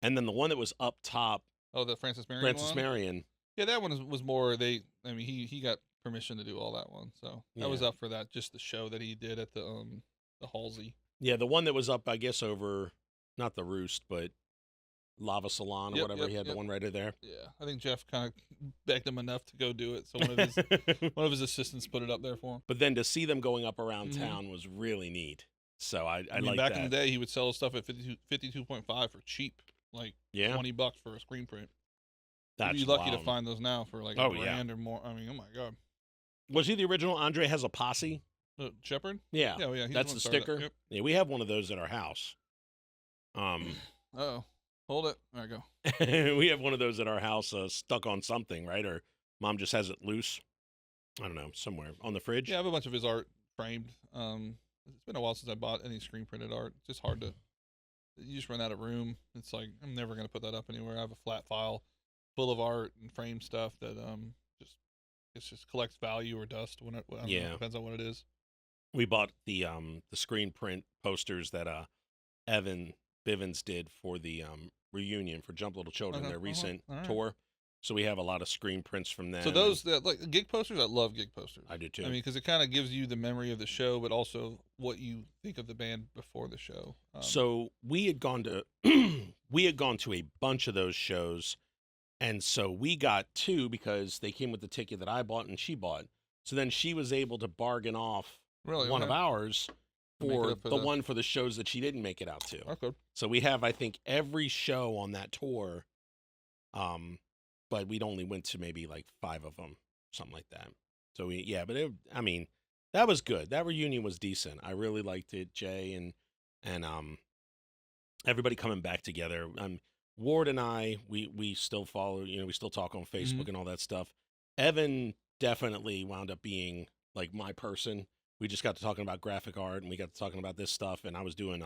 and then the one that was up top. Oh, the Francis Marion. Francis Marion. Yeah, that one was more. He got permission to do all that one, so that was up for that. Just the show that he did at the Halsey. Yeah, the one that was up, I guess, over not the Roost, but Lava Salon or whatever. He had the one right there. Yeah, I think Jeff kind of begged him enough to go do it, so one of his assistants put it up there for him. But then to see them going up around town was really neat. So I like back that. in the day, he would sell stuff at 52.5 for cheap, like $20 for a screen print. That's You'd be lucky to find those now for like a grand or more. I mean, oh my God. Was he the original Andre Has a Posse? Shepherd? Yeah. Yeah. That's the sticker. Yep. Yeah, we have one of those at our house. Uh-oh. Hold it. There I go. We have one of those at our house stuck on something, right? Or mom just has it loose. I don't know, somewhere on the fridge. Yeah, I have a bunch of his art framed. It's been a while since I bought any screen printed art. It's just hard to. You just run out of room. It's like I'm never gonna put that up anywhere. I have a flat file full of art and frame stuff that just collects value or dust when it depends on what it is. We bought the screen print posters that Evan Bivens did for the reunion for Jump Little Children, their recent tour. So we have a lot of screen prints from them. So those like gig posters, I love gig posters. I do too. I mean, because it kind of gives you the memory of the show, but also what you think of the band before the show. So we had gone to a bunch of those shows, and so we got 2 because they came with the ticket that I bought and she bought. So then she was able to bargain off one of ours for the one for the shows that she didn't make it out to. Okay. So we have, I think, every show on that tour. But we'd only went to maybe like 5 of them, something like that. So that was good. That reunion was decent. I really liked it. Jay and and everybody coming back together. Ward and I, we still follow, we still talk on Facebook and all that stuff. Evan definitely wound up being like my person. We just got to talking about graphic art, and we got to talking about this stuff, and I was doing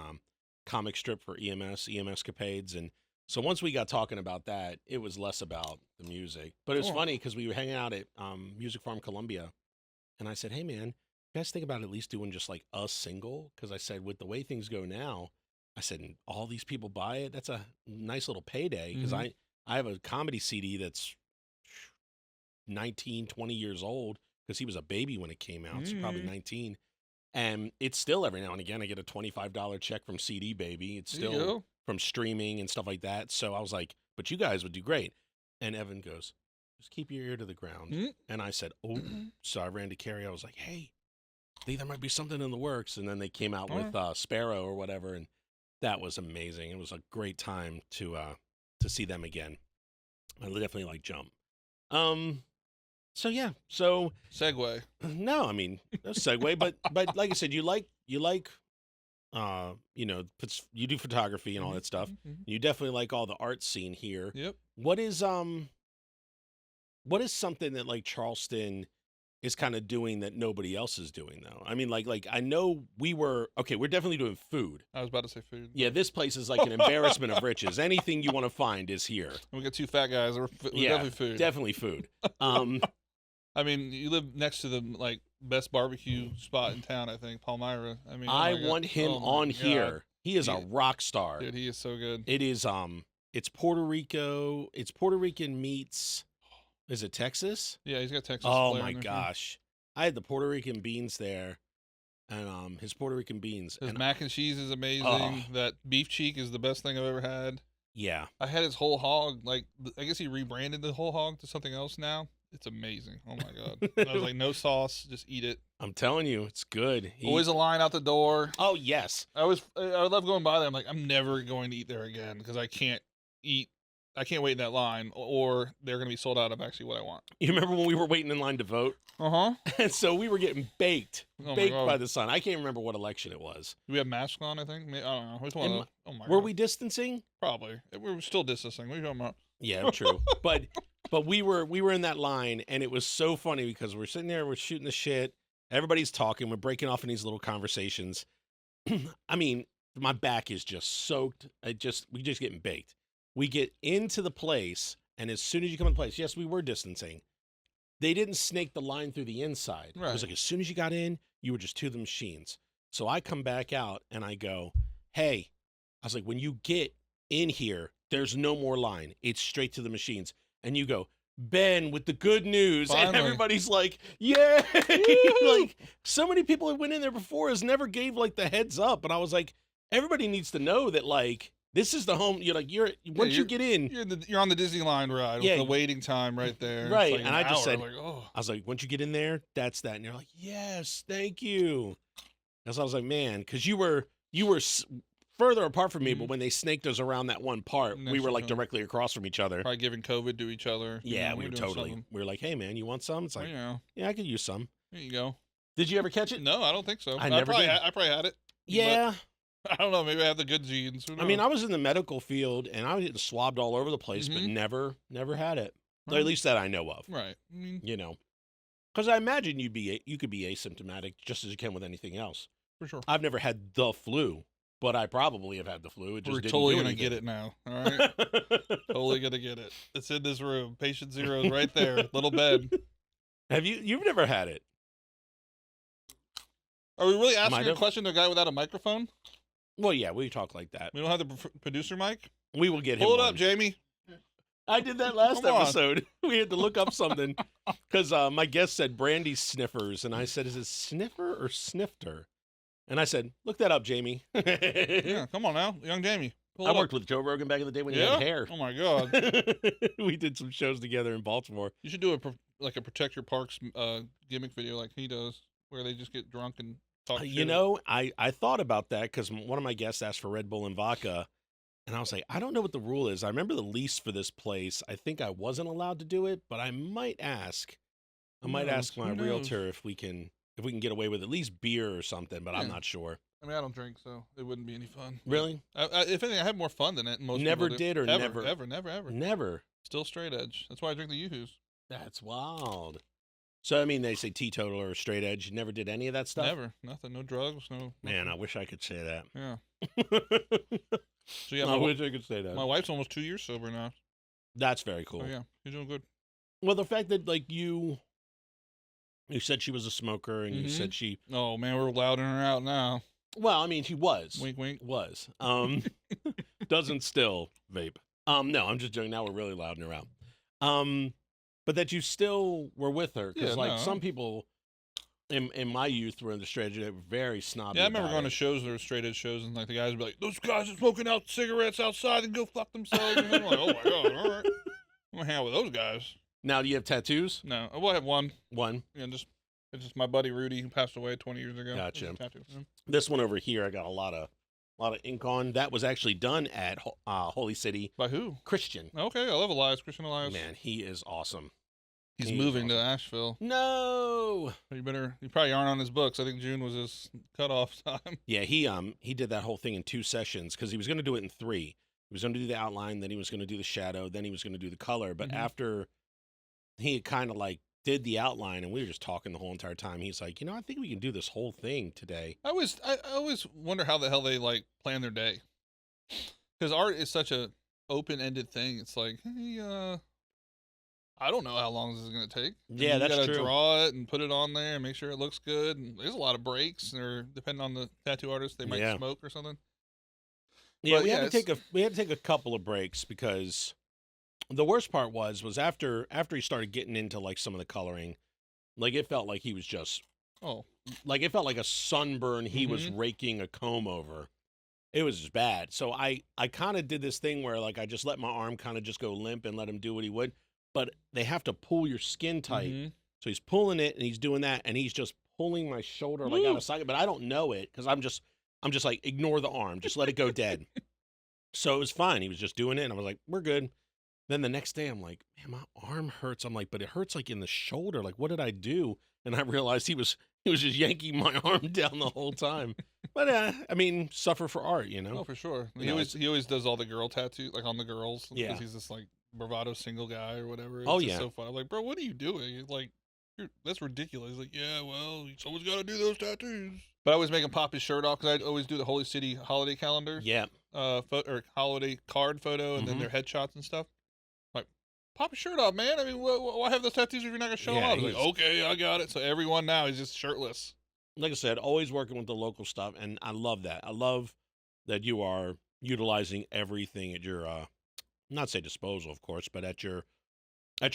comic strip for EMS Capades, and so once we got talking about that, it was less about the music. But it was funny because we were hanging out at Music Farm Columbia, and I said, hey man, you guys think about at least doing just like a single? Because I said, with the way things go now, I said, and all these people buy it, that's a nice little payday. Because I have a comedy CD that's 19, 20 years old, because he was a baby when it came out, so probably 19. And it's still every now and again, I get a $25 check from CD Baby. It's still from streaming and stuff like that. So I was like, but you guys would do great. And Evan goes, just keep your ear to the ground. And I said, oh. So I ran to Carrie. I was like, hey, I think there might be something in the works. And then they came out with Sparrow or whatever. And that was amazing. It was a great time to see them again. I definitely like Jump. So yeah, so segue. No, I mean no segue, but like I said, you like you do photography and all that stuff. You definitely like all the art scene here. Yep. What is something that like Charleston is kind of doing that nobody else is doing though? I mean, like I know we're definitely doing food. I was about to say food. Yeah, this place is like an embarrassment of riches. Anything you want to find is here. We got two fat guys. We're definitely food. Definitely food. I mean, you live next to the like best barbecue spot in town, I think, Palmyra. I mean, I want him on here. He is a rock star. Dude, he is so good. It is it's Puerto Rico. It's Puerto Rican meats. Is it Texas? Yeah, he's got Texas. Oh my gosh. I had the Puerto Rican beans there. And his Puerto Rican beans. His mac and cheese is amazing. That beef cheek is the best thing I've ever had. Yeah. I had his whole hog. Like, I guess he rebranded the whole hog to something else now. It's amazing. Oh my God. I was like, no sauce, just eat it. I'm telling you, it's good. Always a line out the door. Oh yes. I love going by there. I'm like, I'm never going to eat there again because I can't wait in that line, or they're going to be sold out of actually what I want. You remember when we were waiting in line to vote? And so we were getting baked by the sun. I can't remember what election it was. Do we have masks on, I think? I don't know. Which one? Were we distancing? Probably. We were still distancing. What are you talking about? Yeah, true. But we were in that line, and it was so funny because we're sitting there, we're shooting the shit. Everybody's talking. We're breaking off in these little conversations. I mean, my back is just soaked. We just getting baked. We get into the place, and as soon as you come in place, yes, we were distancing. They didn't snake the line through the inside. Right. It was like as soon as you got in, you were just to the machines. So I come back out, and I go, hey, I was like, when you get in here, there's no more line. It's straight to the machines. And you go, Ben, with the good news. Finally. And everybody's like, yay! Like, so many people that went in there before us never gave, like, the heads up. But I was like, everybody needs to know that, like, this is the home. You're like, once you get in. You're on the Disney line ride with the waiting time right there. Right. Like and I just said, like, oh. I was like, once you get in there, that's that. And you're like, yes, thank you. And so I was like, man, because you were further apart from me, but when they snaked us around that one part, we were like directly across from each other. Probably giving COVID to each other. Yeah, we were totally. We were like, hey, man, you want some? It's like, yeah, I could use some. There you go. Did you ever catch it? No, I don't think so. I probably had it. Yeah. I don't know. Maybe I have the good genes. I mean, I was in the medical field, and I was getting swabbed all over the place, but never had it. Right. Or at least that I know of. Right. Because I imagine you could be asymptomatic just as you can with anything else. For sure. I've never had the flu, but I probably have had the flu. We're totally going to get it now. All right? Totally going to get it. It's in this room. Patient zero is right there. Little bed. You've never had it? Are we really asking a question to a guy without a microphone? Well, yeah, we talk like that. We don't have the producer mic? We will get him. Pull it up, Jamie. I did that last episode. We had to look up something because my guest said brandy sniffers, and I said, is it sniffer or snifter? And I said, look that up, Jamie. Yeah, come on now, young Jamie. I worked with Joe Rogan back in the day when he had hair. Oh, my God. We did some shows together in Baltimore. You should do a Protect Your Parks gimmick video like he does, where they just get drunk and talk shit. I thought about that because one of my guests asked for Red Bull and vodka, and I was like, I don't know what the rule is. I remember the lease for this place. I think I wasn't allowed to do it, but I might ask. I might ask my realtor if we can get away with at least beer or something, but I'm not sure. I mean, I don't drink, so it wouldn't be any fun. Really? If anything, I have more fun than it. Most never people do. did or ever, never? Ever. Never. Still straight edge. That's why I drink the Yoo-hoos. That's wild. So, I mean, they say teetotal or straight edge. You never did any of that stuff? Never. Nothing. No drugs. No. Man, nothing. I wish I could say that. Yeah. So yeah, I wish I could say that. My wife's almost 2 years sober now. That's very cool. Oh yeah, she's doing good. Well, the fact that like you said she was a smoker, and you said she. Oh man, we're louding her out now. Well, I mean, she was. Wink, wink. Was. Doesn't still vape. No, I'm just joking. Now we're really louding her out. But that you still were with her, because some people in my youth were in the straight edge. They were very snobby. Yeah, I remember going to shows that were straight edge shows, and like the guys would be like, "Those guys are smoking out cigarettes outside and go fuck themselves." And I'm like, "Oh my god, all right, I'm gonna hang out with those guys." Now, do you have tattoos? No, well, I have one. One. Yeah, it's just my buddy Rudy, who passed away 20 years ago. Gotcha. Tattoo for him. This one over here, I got a lot of ink on. That was actually done at Holy City. By who? Christian. Okay, I love Elias. Christian Elias. Man, he is awesome. He's moving to Asheville. No. You probably aren't on his books. I think June was his cutoff time. Yeah, he did that whole thing in 2 sessions because he was going to do it in 3. He was going to do the outline, then he was going to do the shadow, then he was going to do the color. But after he kind of like did the outline, and we were just talking the whole entire time, he's like, I think we can do this whole thing today. I always wonder how the hell they like plan their day, because art is such a open-ended thing. It's like, hey, I don't know how long this is going to take. Yeah, that's true. You got to draw it and put it on there and make sure it looks good. And there's a lot of breaks, or depending on the tattoo artist, they might smoke or something. Yeah, we had to take a couple of breaks, because the worst part was after he started getting into like some of the coloring, like it felt like he was just like it felt like a sunburn he was raking a comb over. It was just bad. So I kind of did this thing where like I just let my arm kind of just go limp and let him do what he would. But they have to pull your skin tight. So he's pulling it, and he's doing that, and he's just pulling my shoulder like out of socket. But I don't know it, because I'm just like, ignore the arm, just let it go dead. So it was fine. He was just doing it, and I was like, we're good. Then the next day, I'm like, man, my arm hurts. I'm like, but it hurts like in the shoulder. Like, what did I do? And I realized he was just yanking my arm down the whole time. But I mean, suffer for art, Oh, for sure. He always does all the girl tattoos, like on the girls. Yeah. Because he's this like bravado single guy or whatever. It's just so fun. I'm like, bro, what are you doing? It's like, that's ridiculous. He's like, yeah, well, someone's got to do those tattoos. But I always make him pop his shirt off, because I always do the Holy City holiday calendar. Yeah. Or holiday card photo, and then their headshots and stuff. Like, pop your shirt off, man. I mean, why have those tattoos if you're not gonna show them off? Like, okay, I got it. So everyone now is just shirtless. Like I said, always working with the local stuff, and I love that. I love that you are utilizing everything at your not say disposal, of course, but at your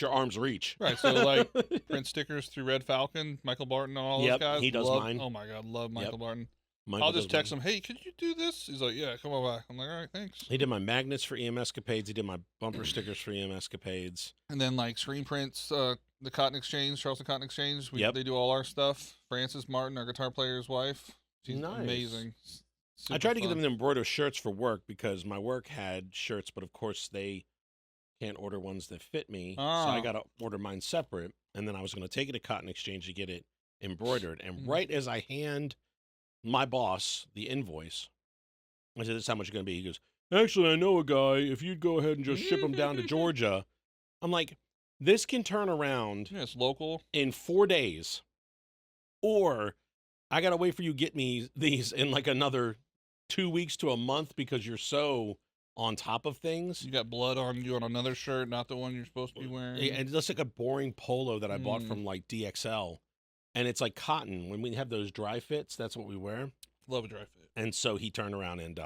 arm's reach. Right. So like print stickers through Red Falcon, Michael Barton, and all those guys. He does mine. Oh my God, love Michael Barton. I'll just text him, hey, could you do this? He's like, yeah, come on by. I'm like, all right, thanks. He did my magnets for EMScapades. He did my bumper stickers for EMScapades. And then like screen prints, the Cotton Exchange, Charleston Cotton Exchange. They do all our stuff. Frances Martin, our guitar player's wife. She's amazing. Super I tried to fun. get them to embroider shirts for work, because my work had shirts, but of course they can't order ones that fit me. So I got to order mine separate. And then I was going to take it to Cotton Exchange to get it embroidered. And right as I hand my boss the invoice, I said, this is how much it's going to be. He goes, actually, I know a guy. If you'd go ahead and just ship him down to Georgia. I'm like, this can turn around. Yeah, it's local. In 4 days. Or I got to wait for you to get me these in like another 2 weeks to a month, because you're so on top of things. You got blood on you on another shirt, not the one you're supposed to be wearing. And it looks like a boring polo that I bought from like DXL. And it's like cotton. When we have those dry fits, that's what we wear. Love a dry fit. And so he turned around and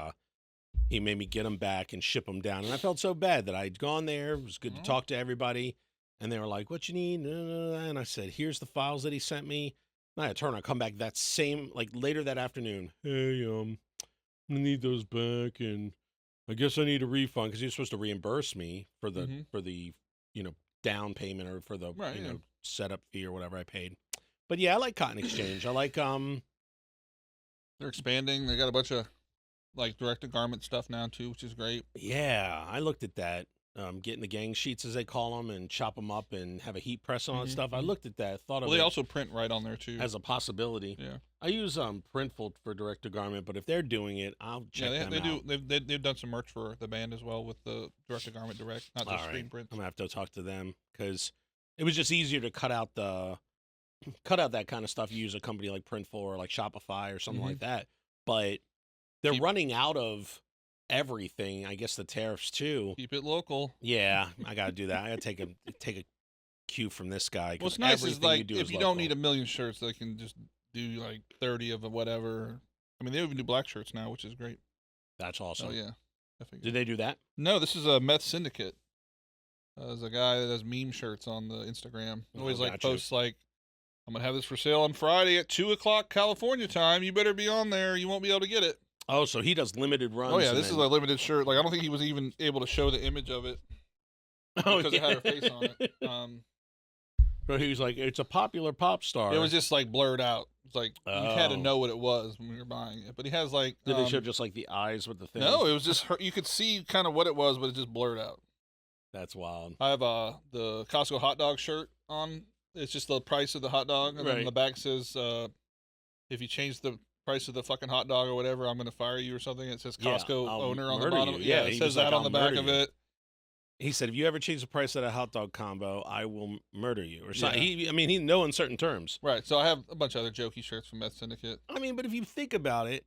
he made me get them back and ship them down. And I felt so bad that I'd gone there. It was good to talk to everybody. And they were like, what you need? And I said, here's the files that he sent me. And I had to turn around, come back that same, like later that afternoon. Hey, I'm going to need those back. And I guess I need a refund, because he was supposed to reimburse me for the, down payment, or for the, setup fee or whatever I paid. But yeah, I like Cotton Exchange. I like, they're expanding. They got a bunch of like direct to garment stuff now too, which is great. Yeah, I looked at that. getting the gang sheets, as they call them, and chop them up and have a heat press on and stuff. I looked at that, thought of they it also print right on there too as a possibility. Yeah, I use Printful for direct to garment, but if they're doing it, I'll check them out. They've done some merch for the band as well with the direct to garment direct, not just screen print. I'm gonna have to talk to them because it was just easier to cut out that kind of stuff. You use a company like Printful or like Shopify or something like that, but they're running out of everything. I guess the tariffs too. Keep it local. Yeah, I gotta do that. I gotta take a cue from this guy. What's nice is like if you don't need a million shirts, they can just do like 30 of whatever. I mean, they even do black shirts now, which is great. That's awesome. Oh yeah. Did they do that? No, this is a Meth Syndicate. There's a guy that does meme shirts on the Instagram. Always posts like, I'm gonna have this for sale on Friday at 2:00 California time. You better be on there. You won't be able to get it. Oh, so he does limited runs. Oh yeah, this is a limited shirt. Like I don't think he was even able to show the image of it because it had her face on it. But he was like, it's a popular pop star. It was just like blurred out. It's like you had to know what it was when you were buying it. But he has like. Did they show just like the eyes with the thing? No, it was just her. You could see kind of what it was, but it just blurred out. That's wild. I have the Costco hot dog shirt on. It's just the price of the hot dog, and then the back says, if you change the price of the fucking hot dog or whatever, I'm going to fire you or something. It says Costco owner on the bottom. Yeah, it says that on the back of it. He said, if you ever change the price of that hot dog combo, I will murder you. Or something. Yeah. He no uncertain terms. Right. So I have a bunch of other jokey shirts from Meth Syndicate. I mean, but if you think about it,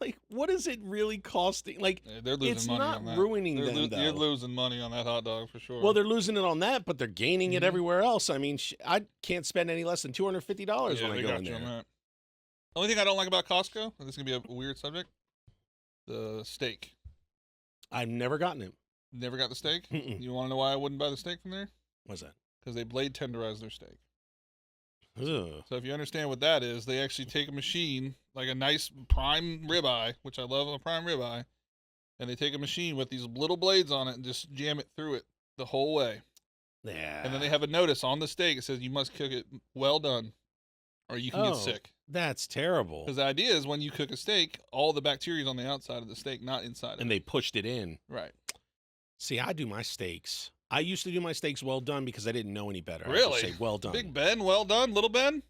like, what is it really costing? Like, they're losing money on that. It's not ruining them, though. You're losing money on that hot dog for sure. Well, they're losing it on that, but they're gaining it everywhere else. I mean, I can't spend any less than $250 when I go in there. The only thing I don't like about Costco, and this is going to be a weird subject, the steak. I've never gotten it. Never got the steak? Mm-mm. You want to know why I wouldn't buy the steak from there? What's that? Because they blade tenderize their steak. Ugh. So if you understand what that is, they actually take a machine, like a nice prime ribeye, which I love a prime ribeye, and they take a machine with these little blades on it and just jam it through it the whole way. Yeah. And then they have a notice on the steak that says you must cook it well done or you can get sick. That's terrible. Because the idea is when you cook a steak, all the bacteria is on the outside of the steak, not inside of it. And they pushed it in. Right. See, I do my steaks. I used to do my steaks well done because I didn't know any better. Really? I say well done. Big Ben, well done. Little Ben,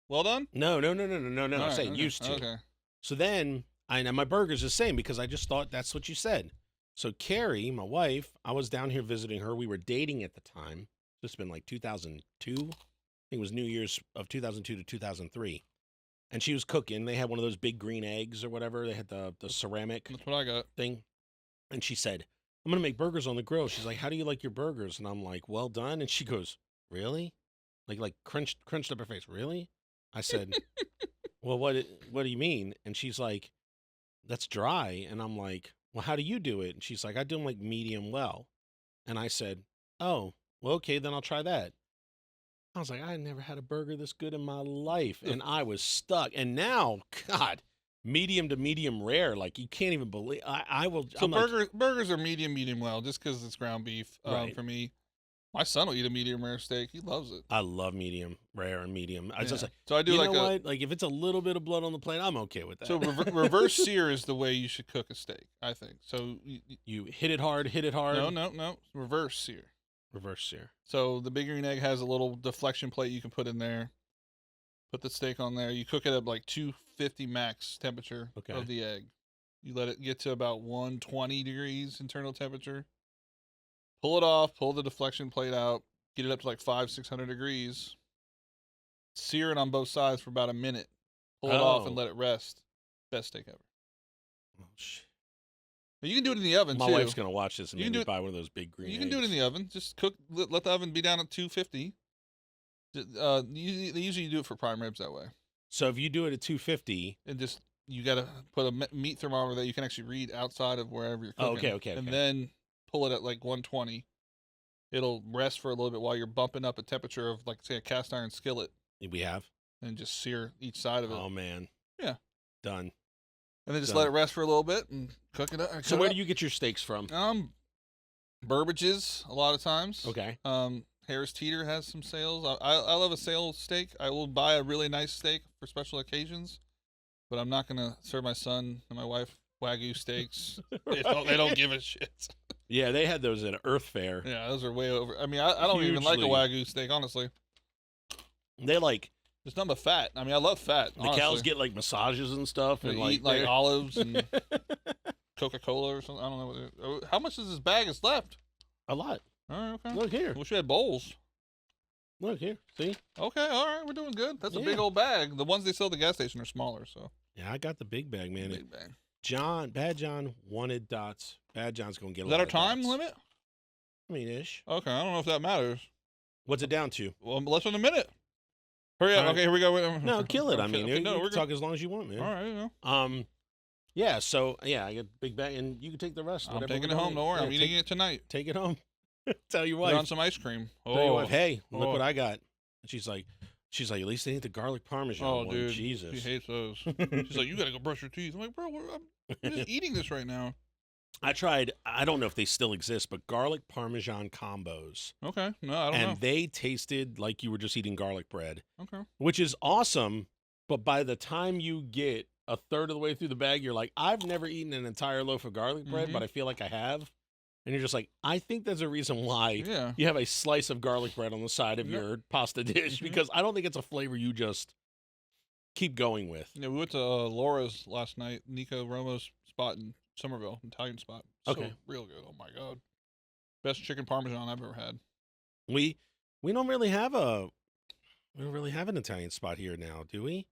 well done? No. I'm saying used to. Okay. So then, my burger's the same because I just thought that's what you said. So Carrie, my wife, I was down here visiting her. We were dating at the time. This has been like 2002. I think it was New Year's of 2002 to 2003. And she was cooking. They had one of those big green eggs or whatever. They had the ceramic That's what I got. thing. And she said, I'm going to make burgers on the grill. She's like, how do you like your burgers? And I'm like, well done. And she goes, really? Like crunched up her face. Really? I said, well, what do you mean? And she's like, that's dry. And I'm like, well, how do you do it? And she's like, I do them like medium well. And I said, oh, well, okay, then I'll try that. I was like, I never had a burger this good in my life. And I was stuck. And now, God, medium to medium rare. Like, you can't even believe. I will. So burgers are medium well, just because it's ground beef. Right. For me, my son will eat a medium rare steak. He loves it. I love medium rare and medium. I just like. So I do like if it's a little bit of blood on the plate, I'm okay with that. So reverse sear is the way you should cook a steak, I think. So you hit it hard. No. Reverse sear. Reverse sear. So the big green egg has a little deflection plate you can put in there. Put the steak on there. You cook it at like 250 max temperature of the egg. You let it get to about 120 degrees internal temperature. Pull it off. Pull the deflection plate out. Get it up to like 500-600 degrees. Sear it on both sides for about a minute. Pull it off and let it rest. Best steak ever. Oh shit. You can do it in the oven, too. My wife's going to watch this and maybe buy one of those big green eggs. You can do it in the oven. Just cook. Let the oven be down at 250. They usually do it for prime ribs that way. So if you do it at 250... And just, you got to put a meat thermometer that you can actually read outside of wherever you're cooking. Okay. And then pull it at like 120. It'll rest for a little bit while you're bumping up a temperature of, like, say, a cast iron skillet. We have? And just sear each side of it. Oh, man. Yeah. Done. And then just let it rest for a little bit and cook it up. So where do you get your steaks from? Burbage's a lot of times. Okay. Harris Teeter has some sales. I love a sale steak. I will buy a really nice steak for special occasions, but I'm not going to serve my son and my wife Wagyu steaks. They don't give a shit. Yeah, they had those at Earth Fair. Yeah, those are way over. I mean, I don't even like a Wagyu steak, honestly. They like... It's nothing but fat. I mean, I love fat, The cows get, like, massages and stuff. They and eat, like, olives and Coca-Cola or something. I don't know. How much is this bag is left? A lot. All right, okay. Look here. Wish we had bowls. Look here. See? Okay, all right. We're doing good. That's a big old bag. The ones they sell at the gas station are smaller, so. Yeah, I got the big bag, man. Big bag. BadJon wanted dots. BadJon's going to get a lot Is that our of time dots. limit? I mean, ish. Okay, I don't know if that matters. What's it down to? Well, less than a minute. Hurry up. Right. Okay, here we go. No, kill it. I mean, okay, you no, can talk as long as you want, man. All right, Yeah, so, yeah, I got a big bag, and you can take the rest. I'm taking it home. Don't worry. I'm eating it tonight. Take it home. Tell your Put wife. on some ice cream. Tell your wife, hey, look what I got. And she's like, at least they ain't the garlic parmesan one. Dude. Jesus. She hates those. She's like, you got to go brush your teeth. I'm like, bro, I'm just eating this right now. I tried, I don't know if they still exist, but garlic parmesan combos. Okay. No, I don't know. And they tasted like you were just eating garlic bread. Okay. Which is awesome, but by the time you get a third of the way through the bag, you're like, I've never eaten an entire loaf of garlic bread, but I feel like I have. And you're just like, I think there's a reason why you have a slice of garlic bread on the side of your pasta dish, because I don't think it's a flavor you just keep going with. Yeah, we went to Laura's last night, Nico Romo's spot in Somerville, Italian spot. So real good. Oh my God. Best chicken parmesan I've ever had. We don't really have an Italian spot here now, do we?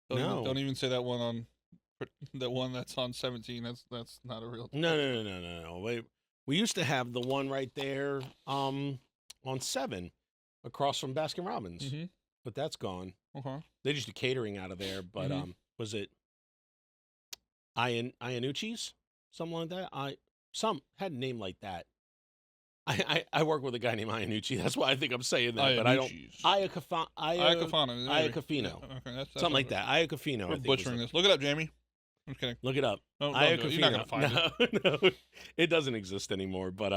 No. Don't even say that one that's on 17. That's not a real. No. We used to have the one right there on 7 across from Baskin Robbins. But that's gone. Okay. They just do catering out of there, but was it Iannucci's? Something like that? Had a name like that. I work with a guy named Iannucci. That's why I think I'm saying that, but I don't. Iacofino. Okay, that's something like that. Iacofino. We're butchering this. Look it up, Jamie. I'm just kidding. Look it up. You're not gonna find it. No, it doesn't exist anymore. But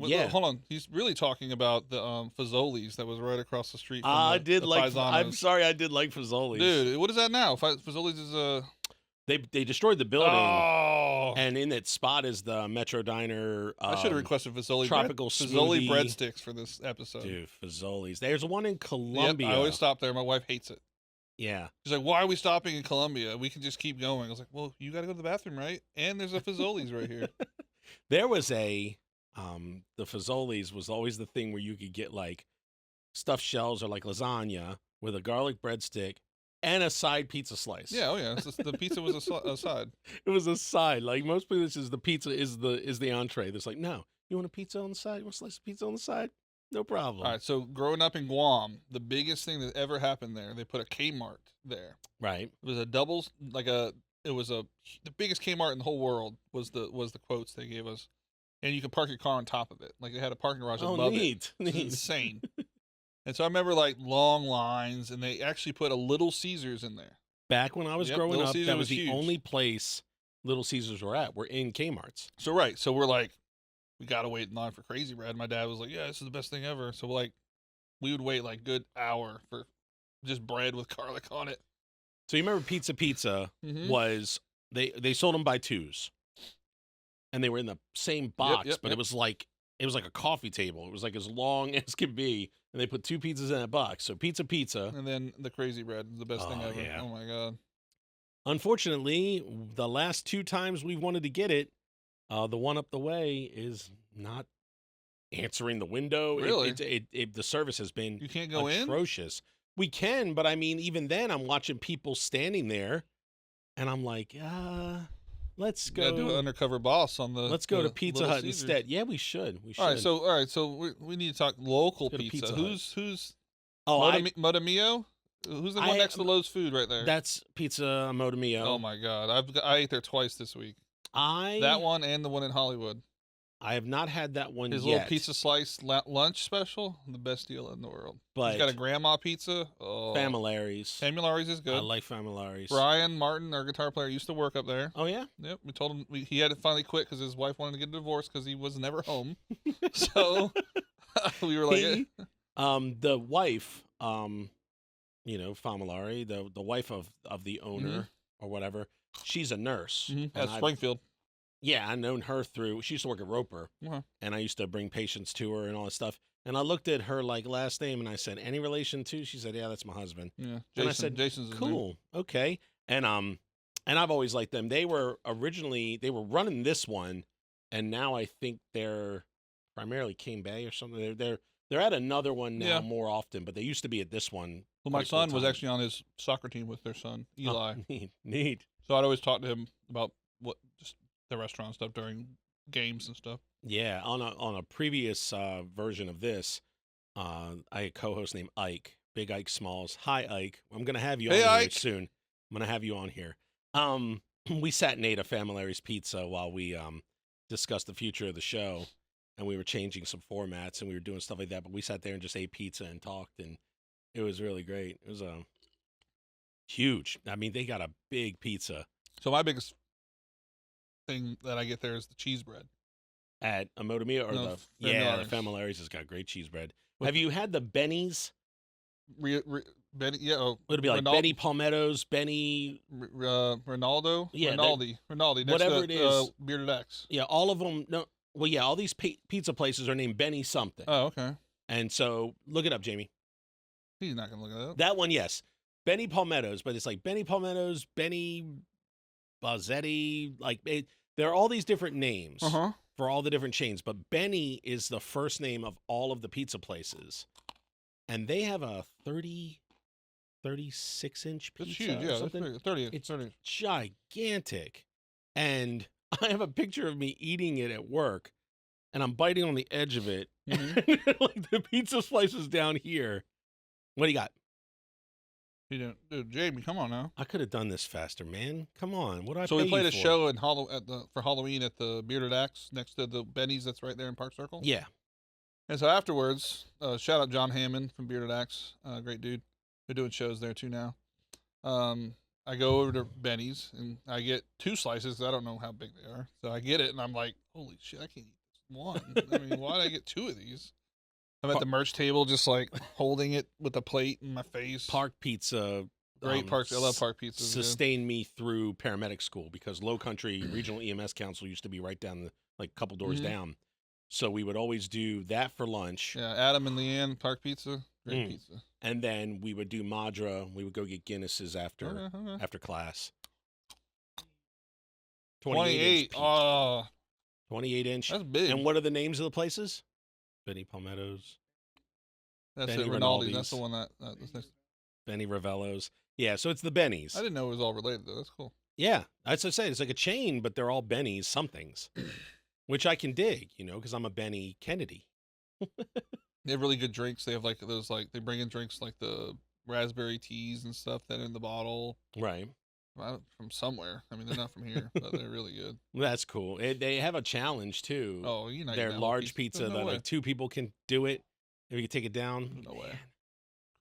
yeah. Hold on. He's really talking about the Fazoli's that was right across the street. From I did like. Paisanos. I'm sorry, I did like Fazoli's. Dude, what is that now? Fazoli's is a. They destroyed the building. Oh. And in that spot is the Metro Diner. I should have requested Fazoli Fazoli breadsticks for this episode. Dude, Fazoli's. There's one in Columbia. Yep, I always stop there. My wife hates it. Yeah. She's like, why are we stopping in Columbia? We can just keep going. I was like, well, you got to go to the bathroom, right? And there's a Fazoli's right here. There was the Fazoli's was always the thing where you could get like stuffed shells or like lasagna with a garlic breadstick and a side pizza slice. Yeah, oh yeah. The pizza was a side. It was a side. Like most places, the pizza is the entree. There's like, no, you want a pizza on the side? You want a slice of pizza on the side? No problem. All right. So growing up in Guam, the biggest thing that ever happened there, they put a Kmart there. Right. It was the biggest Kmart in the whole world was the quotes they gave us, and you could park your car on top of it. Like they had a parking garage above it. It's insane. And so I remember like long lines, and they actually put a Little Caesars in there. Back when I was growing Little up, Caesars that was the huge. only place Little Caesars were at. We're in Kmart's. So right, so we're like, we gotta wait in line for Crazy Bread. My dad was like, yeah, this is the best thing ever. So like, we would wait like good hour for just bread with garlic on it. So you remember Pizza was they sold them by twos, and they were in the same box, but it was like a coffee table. It was like as long as could be, and they put 2 pizzas in that box. So pizza, and then the Crazy Bread, the best thing ever. Yeah. Oh my God. Unfortunately, the last 2 times we've wanted to get it, the one up the way is not answering the window. Really? The service has been you can't go atrocious. We can, but I mean, even then, I'm watching people standing there, and I'm like, let's go. Do an undercover boss on the. Let's go to Pizza Hut instead. Yeah, we should. All right, so we need to talk local pizza. Who's? Oh, Moda Mio? Who's the one next to Lowe's Food right there? That's Pizza Moda Mio. Oh my God, I ate there twice this week. That one and the one in Hollywood. I have not had that one yet. His little pizza slice lunch special, the best deal in the world. But he's got a grandma pizza. Oh. Famularies. Famularies is good. I like Famularies. Brian Martin, our guitar player, used to work up there. Oh, yeah? Yep. We told him he had to finally quit because his wife wanted to get a divorce because he was never home. So we were like... the wife, Famulari, the wife of the owner or whatever, she's a nurse. At Springfield. Yeah, I known her through. She used to work at Roper, and I used to bring patients to her and all this stuff. And I looked at her like last name, and I said, "Any relation to?" She said, "Yeah, that's my husband." Yeah, Jason, and I said, "Jason's his cool, name. Okay." And I've always liked them. They were running this one, and now I think they're primarily Cane Bay or something. They're at another one now more often, but they used to be at this one. Well, my son was actually on his soccer team with their son, Eli. Oh, neat. So I'd always talk to him about just the restaurant stuff during games and stuff. Yeah, on a previous version of this, I had a co-host named Ike, Big Ike Smalls. Hi, Ike. I'm gonna have you on here soon. I'm gonna have you on here. We sat and ate a Family's pizza while we discussed the future of the show, and we were changing some formats and we were doing stuff like that. But we sat there and just ate pizza and talked, and it was really great. It was huge. I mean, they got a big pizza. So my biggest thing that I get there is the cheese bread. At Amotomia or the Family's has got great cheese bread. Have you had the Benny's? Benny, yeah. It'll be like Benny Palmetto's, Benny Ronaldo, yeah, Rinaldi, next whatever to, it is. Bearded X. Yeah, all of them. No, well, yeah, all these pizza places are named Benny something. Oh, okay. And so look it up, Jamie. He's not gonna look it up. That one, yes, Benny Palmetto's, but it's like Benny Palmetto's, Benny Bazzetti, like there are all these different names for all the different chains, but Benny is the first name of all of the pizza places, and they have a 36-inch pizza. It's huge, yeah. Something. 30. It's gigantic, and I have a picture of me eating it at work, and I'm biting on the edge of it, like the pizza slice is down here. What do you got? Dude, Jamie, come on now. I could have done this faster, man. Come on. What do I So pay we played you a for? show for Halloween at the Bearded Axe next to the Benny's that's right there in Park Circle. Yeah. And so afterwards, shout out John Hammond from Bearded Axe, great dude. They're doing shows there too now. I go over to Benny's and I get 2 slices because I don't know how big they are. So I get it and I'm like, holy shit, I can't eat this one. I mean, why did I get 2 of these? I'm at the merch table just like holding it with a plate in my face. Park Pizza. Great Park. I love Park Pizza. Sustained me through paramedic school because Low Country Regional EMS Council used to be right down a couple doors down. So we would always do that for lunch. Yeah, Adam and Leanne, Park Pizza. Great pizza. And then we would do Madra. We would go get Guinnesses after class. 28. Oh. 28-inch. That's big. And what are the names of the places? Benny Palmetto's. That's Benny it, Rinaldi. That's the one that's next. Benny Ravello's. Yeah, so it's the Bennies. I didn't know it was all related, though. That's cool. Yeah, that's what I say. It's like a chain, but they're all Bennies somethings, which I can dig, because I'm a Benny Kennedy. They have really good drinks. They have like those, like they bring in drinks like the raspberry teas and stuff that are in the bottle. Right. From somewhere. I mean, they're not from here, but they're really good. That's cool. They have a challenge too. Oh, they're large pizza that like 2 people can do it. If you can take it down. No way.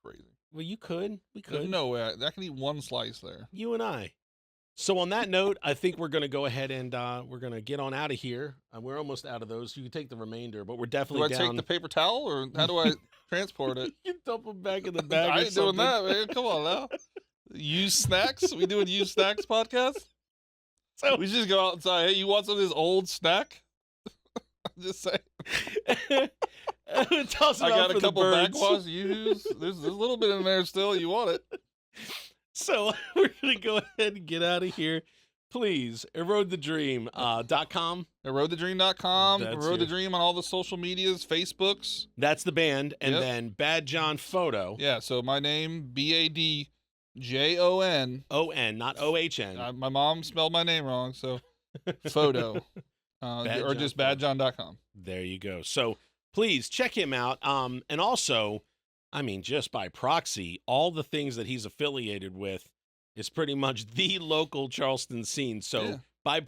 Crazy. Well, you could. We could. There's no way. I can eat 1 slice there. You and I. So on that note, I think we're going to go ahead and we're going to get on out of here. We're almost out of those. You can take the remainder, but we're definitely down. Do I take the paper towel, or how do I transport it? You dump them back in the bag. I ain't doing that, man. Come on now. Used snacks? We doing used snacks podcast? So we just go outside. Hey, you want some of this old snack? I'm just saying. I got a couple backwash Yoo-hoos. There's a little bit in there still. You want it? So we're going to go ahead and get out of here. Please, erodethedream.com. Erodethedream.com. Erode The Dream on all the social medias, Facebooks. That's the band. And then BadJon Photo. Yeah, so my name, BadJon. O-N, not O-H-N. My mom spelled my name wrong, so photo. Or just badjon.com. There you go. So please check him out. And also, I mean, just by proxy, all the things that he's affiliated with is pretty much the local Charleston scene. So by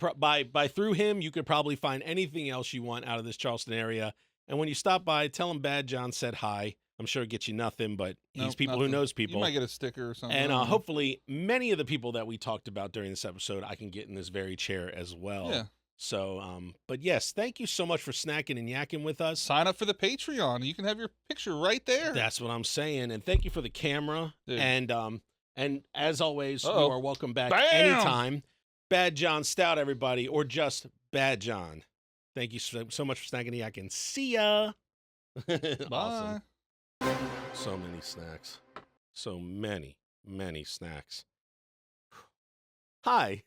through him, you could probably find anything else you want out of this Charleston area. And when you stop by, tell him BadJon said hi. I'm sure it gets you nothing, but he's people who knows people. You might get a sticker or something. And hopefully many of the people that we talked about during this episode, I can get in this very chair as well. Yeah. So, but yes, thank you so much for snacking and yakking with us. Sign up for the Patreon. You can have your picture right there. That's what I'm saying. And thank you for the camera. Dude. And as always, you are welcome back anytime. Bad Jon Stout, everybody, or just BadJon. Thank you so much for Snackin Yakkin. See ya. Bye. Awesome. So many snacks. So many snacks. Hi.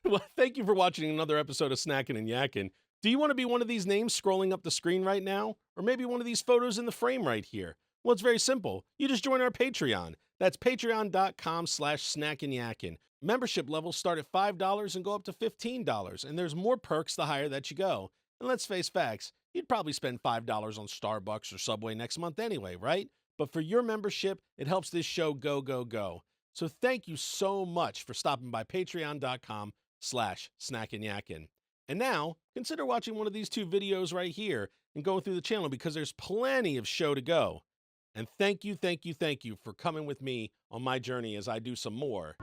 Well, thank you for watching another episode of Snackin Yakkin. Do you want to be one of these names scrolling up the screen right now? Or maybe one of these photos in the frame right here? Well, it's very simple. You just join our Patreon. That's patreon.com/snackinyakkin. Membership levels start at $5 and go up to $15, and there's more perks the higher that you go. And let's face facts, you'd probably spend $5 on Starbucks or Subway next month anyway, right? But for your membership, it helps this show go. So thank you so much for stopping by patreon.com/snackinyakkin. And now, consider watching one of these 2 videos right here and going through the channel because there's plenty of show to go. And thank you for coming with me on my journey as I do some more